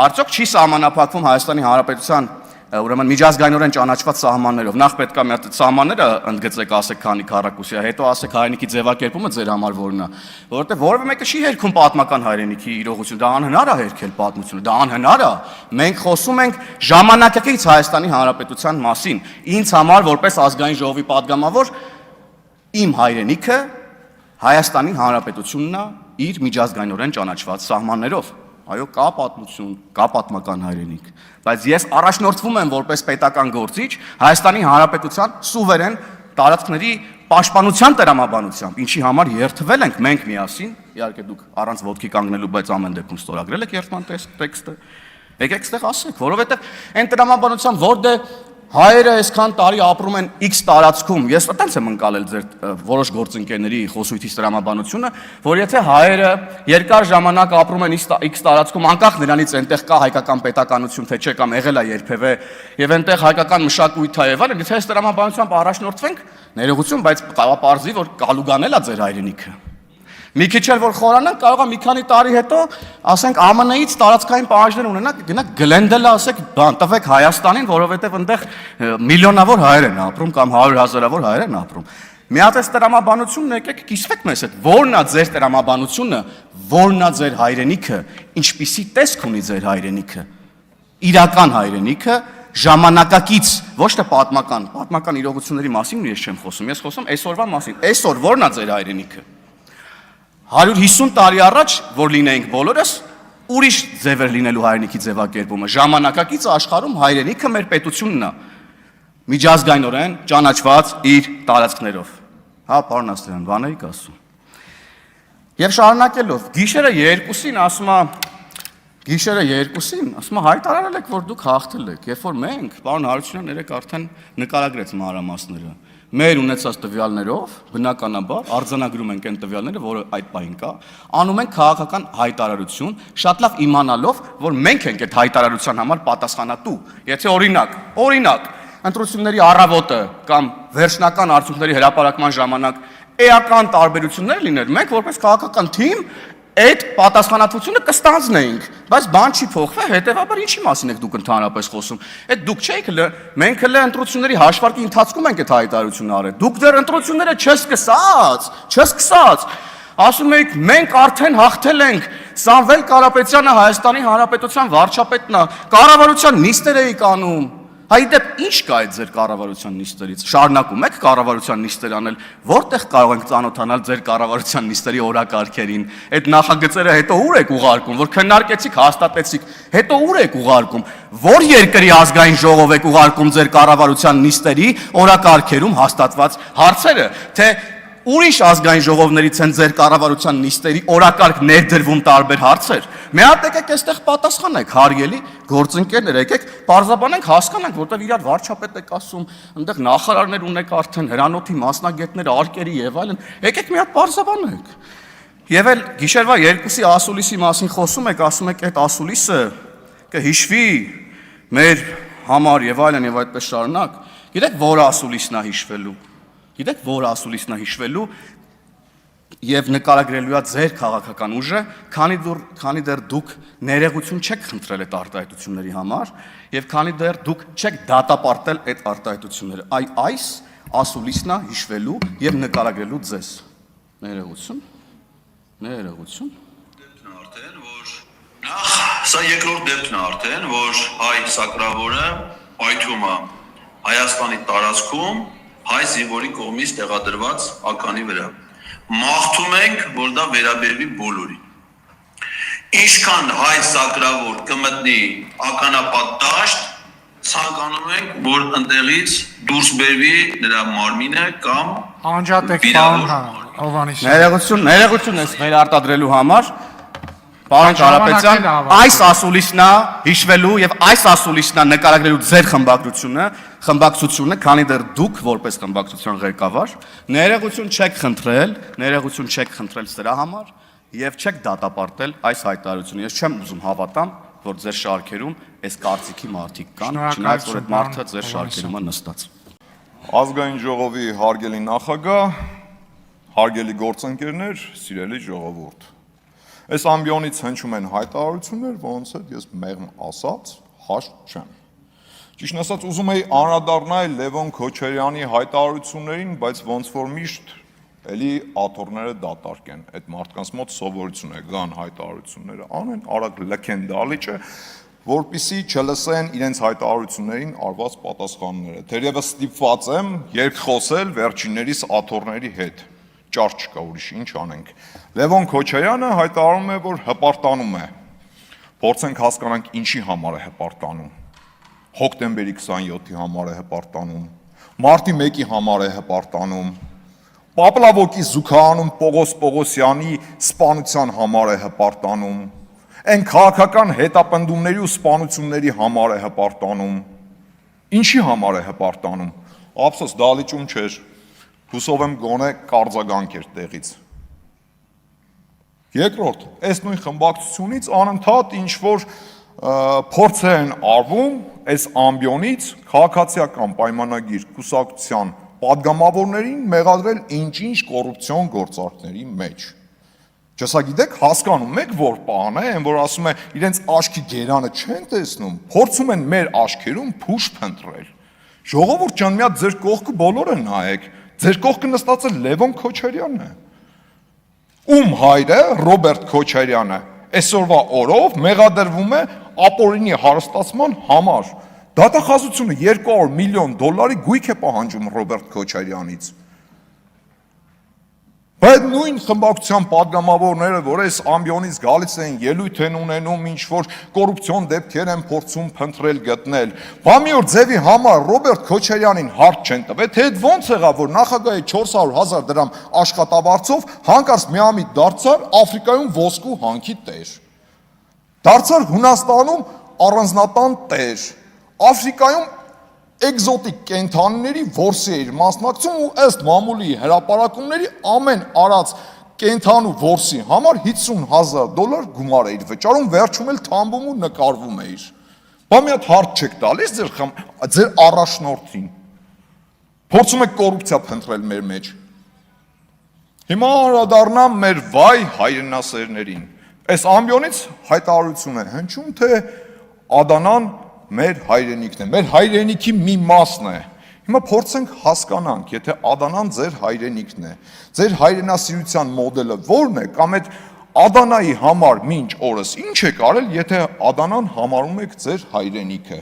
արդյոք չի սահմանափակվում Հայաստանի Հանրապետության ուրեմն միջազգայինորեն ճանաչված սահմաններով։ Նախ պետքա մի հատ սահմանները ընդգծեք, ասեք քանի քառակուսի է, հետո ասեք հայրենիքի ձևակերպումը ձեր համար որն է, որովհետև որևէ մեկը չի հերքում պատմական հայրենիքի իրողություն, դա անհնար է հերքել պատմությունը, դա անհնար է։ Մենք խոսում ենք ժամանակակից Հայաստանի Հանրապետության մասին։ Ինձ համար որպես ազգային ժողովի падգամավոր իմ հայրենիքը Հայաստանի Հանրապետությունն է իր միջազգայինորեն ճանաչված սահմաններով։ Այո, կա պատմություն, կա պատմական հայրենիք, բայց ես առաջնորդվում եմ որպես պետական գործիչ Հայաստանի Հանրապետության սուվերեն տարածքների պաշտպանության տրամաբանությամբ, ինչի համար երթվել ենք մենք միասին, իհարկե դուք առանց ոտքի կանգնելու, բայց ամեն դեպքում ստորագրել եք երթման տեքստը։ Եկեք ստեղ ասեք, որովհետև այն տրամաբանությամբ, որ հայերը այսքան տարի ապրում են X տարածքում, ես այտենց եմ ընկալել ձեր որոշ գործընկերների խոսույթի տրամաբանությունը, որ եթե հայերը երկար ժամանակ ապրում են X տարածքում, անկախ նրանից այնտեղ կա հայկական պետականություն, թե չէ կամ եղել է երբևէ, եւ այնտեղ հայկական մշակույթ է եւ այլն, եթե այս տրամաբանությամբ առաջնորդվենք, ներողություն, բայց կարող է պարզվի, որ կալուգանել է ձեր հայրենիքը։ Մի քիչ էլ որ խորանանք, կարող է մի քանի տարի հետո, ասենք ԱՄՆ-ից տարածքային պահանջներ ունենանք, գնանք Գլենդելը ասեք, բան տվեք Հայաստանին, որովհետև այնտեղ միլիոնավոր հայեր են ապրում կամ 100,000-ավոր հայեր են ապրում։ Մի հատ այս տրամաբանությունն եկեք կիսվեք մեզ հետ։ Որն է ձեր տրամաբանությունը, որն է ձեր հայրենիքը, ինչպիսի տեսք ունի ձեր հայրենիքը։ Իրական հայրենիքը, ժամանակակից, ոչ թե պատմական իրողությունների մասին ես չեմ խոսում, ես խոսում այսօրվա մասին։ Այսօր որն է ձեր հայրենիքը։ 150 տարի առաջ, որ լինեինք բոլորս, ուրիշ ձև էր լինելու հայրենիքի ձևակերպումը։ Ժամանակակից աշխարհում հայրենիքը մեր պետությունն է, միջազգայինորեն ճանաչված իր տարածքներով։ Հա, պարոն Ասլյան, բան էիք ասում։ Եվ շարունակելով, գիշերը երկուսին, հայտարարել եք, որ դուք հաղթել եք, երբ որ մենք, պարոն Հարությունյան երեք արդեն նկարագրեց մանրամասները։ Մեր ունեցած տվյալներով, բնականաբար, արձանագրում ենք այն տվյալները, որը այդ պահին կա, անում ենք քաղաքական հայտարարություն, շատ լավ իմանալով, որ մենք ենք այդ հայտարարության համար պատասխանատու։ Եթե օրինակ, ընտրությունների առավոտը կամ վերջնական արդյունքների հրապարակման ժամանակ էական տարբերություններ լիներ, մենք որպես քաղաքական թիմ այդ պատասխանատվությունը կստանձնեինք, բայց բան չի փոխվել, հետեւաբար ինչի մասին եք դուք ընդհանրապես խոսում։ Այդ դուք չեք հələ, մենք հələ ընտրությունների հաշվարկի ընթացքում ենք այդ հայտարարությունը արել։ Դուք դեռ ընտրությունները չսկսած։ Ասում եք, մենք արդեն հաղթել ենք։ Սամվել Կարապետյանը Հայաստանի Հանրապետության վարչապետն է, կառավարության նիստեր էիք անում։ Հայդեպ ինչ կա այդ ձեր կառավարության նիստերից։ Շարունակում եք կառավարության նիստեր անել, որտեղ կարող ենք ծանոթանալ ձեր կառավարության նիստերի օրակարգերին։ Այդ նախագծերը հետո ուր եք ուղարկում, որ քննարկեցիք, հաստատեցիք, հետո ուր եք ուղարկում։ Որ երկրի ազգային ժողով եք ուղարկում ձեր կառավարության նիստերի օրակարգերում հաստատված հարցերը, թե ուրիշ ազգային ժողովներից են ձեր կառավարության նիստերի օրակարգ ներդրվում տարբեր հարցեր։ Մի հատ եկեք այստեղ պատասխանեք, հարգելի գործընկերներ, եկեք պարզաբանենք, հասկանանք, որտեղ իրար վարչապետ եք ասում, այնտեղ նախարարներ ունեք արդեն, հրանոթի մասնագետներ, արկերի եւ այլն։ Եկեք մի հատ պարզաբանենք։ Եվ էլ գիշերվա 2-ի ասուլիսի մասին խոսում եք, ասում եք այդ ասուլիսը կհիշվի մեր համար եւ այլն եւ այդպես շարունակ։ Գիտեք, որ ասուլիսն է հիշվելու։ Գիտեք, որ ասուլիսն է հիշվելու եւ նկարագրելու է ձեր քաղաքական ուժը, քանի դեռ դուք ներողություն չեք խնդրել այդ արտահայտությունների համար եւ քանի դեռ դուք չեք դատապարտել այդ արտահայտությունները։ Այս ասուլիսն է հիշվելու եւ նկարագրելու ձեզ։ Ներողություն։ Դեպքն է արդեն, որ նախ սա երկրորդ դեպքն է արդեն, որ հայ սակրավորը պայթում է Հայաստանի տարածքում հայ զինվորի կողմից տեղադրված ականի վրա։ Մաղթում ենք, որ դա վերաբերվի բոլորին։ Ինչքան հայ սակրավոր կմտնի ականապատ դաշտ, ցանկանում ենք, որ ընդեղից դուրս բերվի նրա մարմինը կամ Անջատեք պարոն Հովհաննիսյան։ Ներողություն ես վերարտադրելու համար։ Պարոն Կարապետյան, այս ասուլիսն է հիշվելու եւ այս ասուլիսն է նկարագրելու ձեր խմբակցությունը, քանի դեռ դուք որպես խմբակցության ղեկավար ներողություն չեք խնդրել սրա համար եւ չեք դատապարտել այս հայտարարությունը։ Ես չեմ ուզում հավատամ, որ ձեր շարքերում այս կարծիքի մարդիկ կան, չնայած որ այդ մարդը ձեր շարքերում է նստած։ Ազգային ժողովի հարգելի նախագահ, հարգելի գործընկերներ, սիրելի ժողովուրդ։ Այս ամբիոնից հնչում են հայտարարություններ, որոնց հետ ես մեղմ ասած հաշտ չեմ։ Ճիշտն ասած, ուզում էի անդրադառնալ Լևոն Քոչարյանի հայտարարություններին, բայց ոնց որ միշտ էլի աթոռները դատարկ են։ Այդ մարդկանց մոտ սովորություն է գան հայտարարությունները անեն, արագ լքեն դալիճը, որպեսզի չլսեն իրենց հայտարարություններին արված պատասխանները։ Թերևս ստիպված եմ երկխոսել վերջիններիս աթոռների հետ։ Ճար չկա, ուրիշ ինչ անենք։ Լևոն Քոչարյանը հայտարարում է, որ հպարտանում է։ Փորձենք հասկանանք ինչի համար է հպարտանում։ Հոկտեմբերի 27-ի համար է հպարտանում։ Մարտի 1-ի համար է հպարտանում։ Պապլավոկի զուգահանում Պողոս Պողոսյանի սպանության համար է հպարտանում։ Այն քաղաքական հետապնդումների ու սպանությունների համար է հպարտանում։ Ինչի համար է հպարտանում։ Ափսոս դալիճում չէր։ Հուսով եմ գոնե կարձագանք էր տեղից։ Երկրորդ, այս նույն խմբակցությունից անընդհատ ինչ-որ փորձեր են արվում այս ամբիոնից քաղաքացիական պայմանագիր կուսակցության պատգամավորներին մեղադրել ինչ-ինչ կոռուպցիոն գործարքների մեջ։ Չասագիտեք, հասկանում եք, որ պահան է, որ ասում է իրենց աչքի գերանը չեն տեսնում, փորձում են մեր աչքերում փուշ փնտրել։ Ժողովուրդ ջան, մի հատ ձեր կողքը բոլորը նայեք, ձեր կողքը նստած է Լևոն Քոչարյանն է։ Ում հայրը Ռոբերտ Քոչարյանը այսօրվա օրով մեղադրվում է ապօրինի հարստացման համար։ Դատախազությունը 200 միլիոն դոլարի գույք է պահանջում Ռոբերտ Քոչարյանից։ Բայց նույն խմբակցության պատգամավորները, որ այս ամբիոնից գալիս են, ելույթ են ունենում, ինչ-որ կոռուպցիոն դեպքեր են փորձում փնտրել գտնել։ Բա մի օր ձևի համար Ռոբերտ Քոչարյանին հարկ չեն տվել, թե այդ ոնց եղավ, որ նախագահի 400,000 դրամ աշխատավարձով հանկարծ միամիտ դարձար Աֆրիկայում ոսկու հանքի տեր։ Դարձար Հունաստանում առանձնատան տեր։ Աֆրիկայում էկզոտիկ կենթանիների որսի էր մասնակցում ու ըստ մամուլի հրապարակումների ամեն արած կենթանու որսի համար $50,000 գումար էր վճարում, վերջում էլ թամբում ու նկարվում էր։ Բա մի հատ հարց չեք տալիս ձեր առաջնորդին։ Փորձում եք կոռուպցիա փնտրել մեր մեջ։ Հիմա անդրադառնամ մեր վայ հայրենասերներին։ Այս ամբիոնից հայտարարություն է հնչում, թե Ադանան մեր հայրենիքն է, մեր հայրենիքի մի մասն է։ Հիմա փորձենք հասկանանք, եթե Ադանան ձեր հայրենիքն է, ձեր հայրենասիրության մոդելը ո՞րն է, կամ այդ Ադանայի համար մինչ օրս ինչ եք արել, եթե Ադանան համարում եք ձեր հայրենիքը։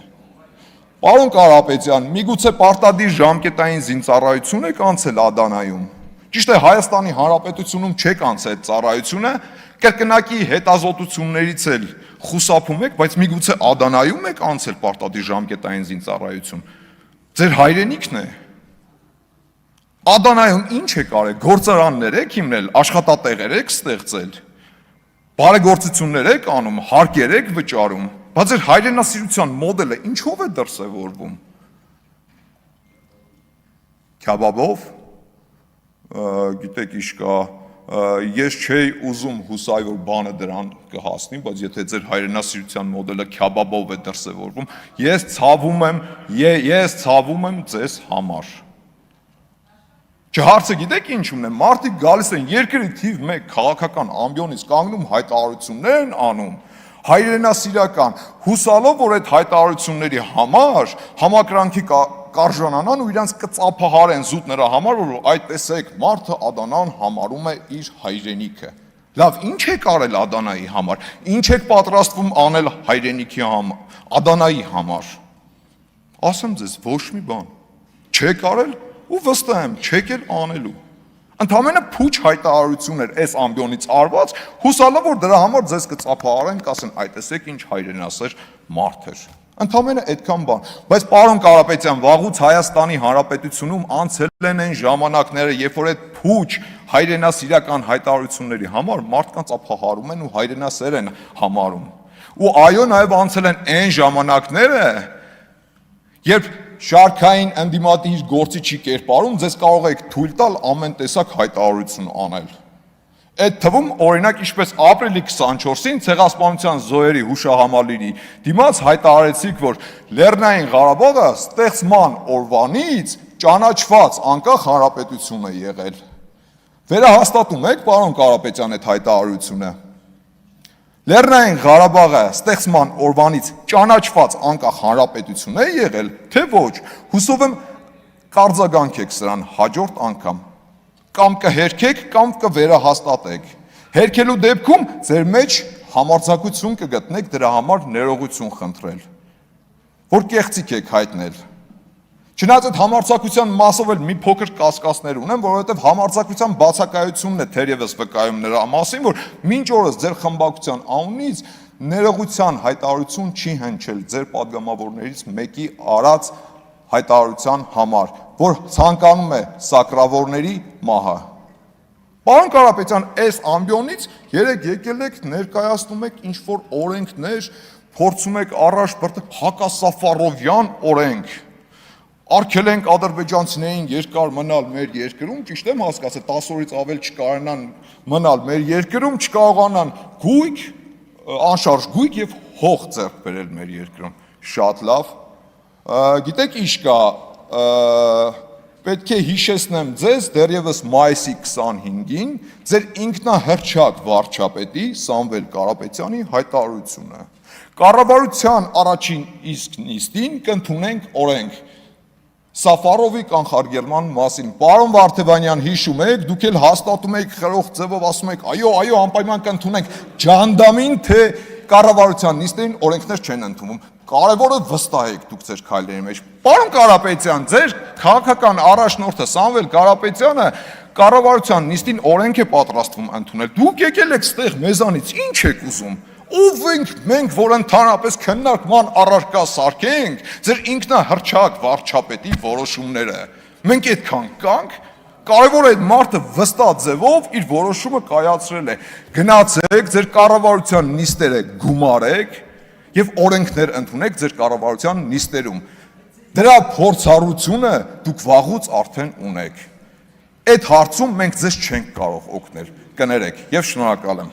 Պարոն Կարապետյան, միգուցե պարտադիր ժամկետային զինծառայություն եք անցել Ադանայում։ Ճիշտ է, Հայաստանի Հանրապետությունում չեք անցել այդ ծառայությունը, կրկնակի հետազոտություններից էլ խուսափում եք, բայց միգուցե Ադանայում եք անցել պարտադիր ժամկետային զինծառայություն։ Ձեր հայրենիքն է։ Ադանայում ինչ եք արել, գործարաններ եք հիմնել, աշխատատեղեր եք ստեղծել, բարեգործություններ եք անում, հարկեր եք վճարում, բայց ձեր հայրենասիրության մոդելը ինչով է դրսևորվում։ Քյաբաբով, գիտեք ինչ կա, ես չէի ուզում հուսալ, որ բանը դրան կհասնի, բայց եթե ձեր հայրենասիրության մոդելը քյաբաբով է դրսևորվում, ես ցավում եմ ձեզ համար։ Չհարցը գիտեք ինչումն է, մարդիկ գալիս են երկրի թիվ 1 քաղաքական ամբիոնից կանգնում հայտարարություններ են անում, հայրենասիրական, հուսալով, որ այդ հայտարարությունների համար համակրանքի կարժանանան ու իրենց կծափահարեն զուտ նրա համար, որ այդ տեսեք մարդը Ադանան համարում է իր հայրենիքը։ Լավ, ինչ եք արել Ադանայի համար, ինչ եք պատրաստվում անել հայրենիքի համար, Ադանայի համար։ Ասեմ ձեզ, ոչ մի բան, չեք արել ու վստահ եմ, չեք էլ անելու։ Ընդամենը փուչ հայտարարություն էր այս ամբիոնից արված, հուսալով, որ դրա համար ձեզ կծափահարեն, կասեն, այ տեսեք ինչ հայրենասեր մարդ էր։ Ընդամենը այդքան բան, բայց պարոն Կարապետյան, վաղուց Հայաստանի Հանրապետությունում անցել են այն ժամանակները, երբ որ այդ փուչ հայրենասիրական հայտարարությունների համար մարդկանց ապահարում են ու հայրենասեր են համարում։ Ու այո, նաև անցել են այն ժամանակները, երբ շարքային ընդդիմադիր գործիչի կերպարում ձեզ կարող եք թույլ տալ ամեն տեսակ հայտարարություն անել։ Այդ թվում օրինակ ինչպես ապրիլի 24-ին ցեղասպանության զոհերի հուշահամալիրի դիմաց հայտարարեցիք, որ Լեռնային Ղարաբաղը ստեղծման օրվանից ճանաչված անկախ հանրապետություն է եղել։ Վերահաստատում եք, պարոն Կարապետյան, այդ հայտարարությունը։ Լեռնային Ղարաբաղը ստեղծման օրվանից ճանաչված անկախ հանրապետություն է եղել, թե ոչ, հուսով եմ կարձագանքեք սրան հաջորդ անգամ, կամ կհերքեք, կամ կվերահաստատեք։ Հերքելու դեպքում ձեր մեջ համարձակություն կգտնեք դրա համար ներողություն խնդրել, որ կեղծիք եք հայտնել։ Չնայած այդ համարձակության մասով էլ մի փոքր կասկածներ ունեմ, որովհետև համարձակության բացակայությունն է թերևս վկայում նրա մասին, որ մինչ օրս ձեր խմբակցության անունից ներողության հայտարարություն չի հնչել ձեր падգամավորներից մեկի արած հայտարարության համար, որ ցանկանում է սակրավորների մահը։ Պարոն Կարապետյան, այս ամբիոնից երեք եկել եք, ներկայացնում եք ինչ-որ օրենքներ, փորձում եք առաջ բռնել հակասաֆարովյան օրենք։ Արգել ենք ադրբեջանցիներին երկար մնալ մեր երկրում, ճիշտ եմ հասկացել, 10 օրից ավել չկարողանան մնալ մեր երկրում, չկարողանան գույք, անշարժ գույք եւ հող ձեռք բերել մեր երկրում։ Շատ լավ։ Գիտեք ինչ կա, պետք է հիշեցնեմ ձեզ դեռևս մայիսի 25-ին ձեր ինքնահռչակ վարչապետի Սամվել Կարապետյանի հայտարարությունը։ Կառավարության առաջին իսկ նիստին կընդունենք օրենք Սաֆարովի կանխարգելման մասին։ Պարոն Վարդևանյան, հիշում եք, դուք էլ հաստատում եք խրող ձևով ասում եք, այո, անպայման կընդունենք, ջանդամին թե կառավարության նիստերին օրենքներ չեն ընդունվում։ Կարևորը վստահ եք դուք ձեր քայլերի մեջ։ Պարոն Կարապետյան, ձեր քաղաքական առաջնորդը Սամվել Կարապետյանը կառավարության նիստին օրենք է պատրաստվում ընդունել։ Դուք եկել եք ստեղ մեզանից, ինչ եք ուզում։ Ով ենք մենք, որ ընդհանրապես քննարկման առարկա սարքենք ձեր ինքնահռչակ վարչապետի որոշումները։ Մենք այդքան կանք, կարևոր է այդ մարդը վստահ ձևով իր որոշումը կայացրել է։ Գնացեք, ձեր կառավարության նիստերը գումարեք եւ օրենքներ ընդունեք ձեր կառավարության նիստերում։ Դրա փորձառությունը դուք վաղուց արդեն ունեք։ Այդ հարցում մենք ձեզ չենք կարող օգնել։ Կներեք եւ շնորհակալ եմ։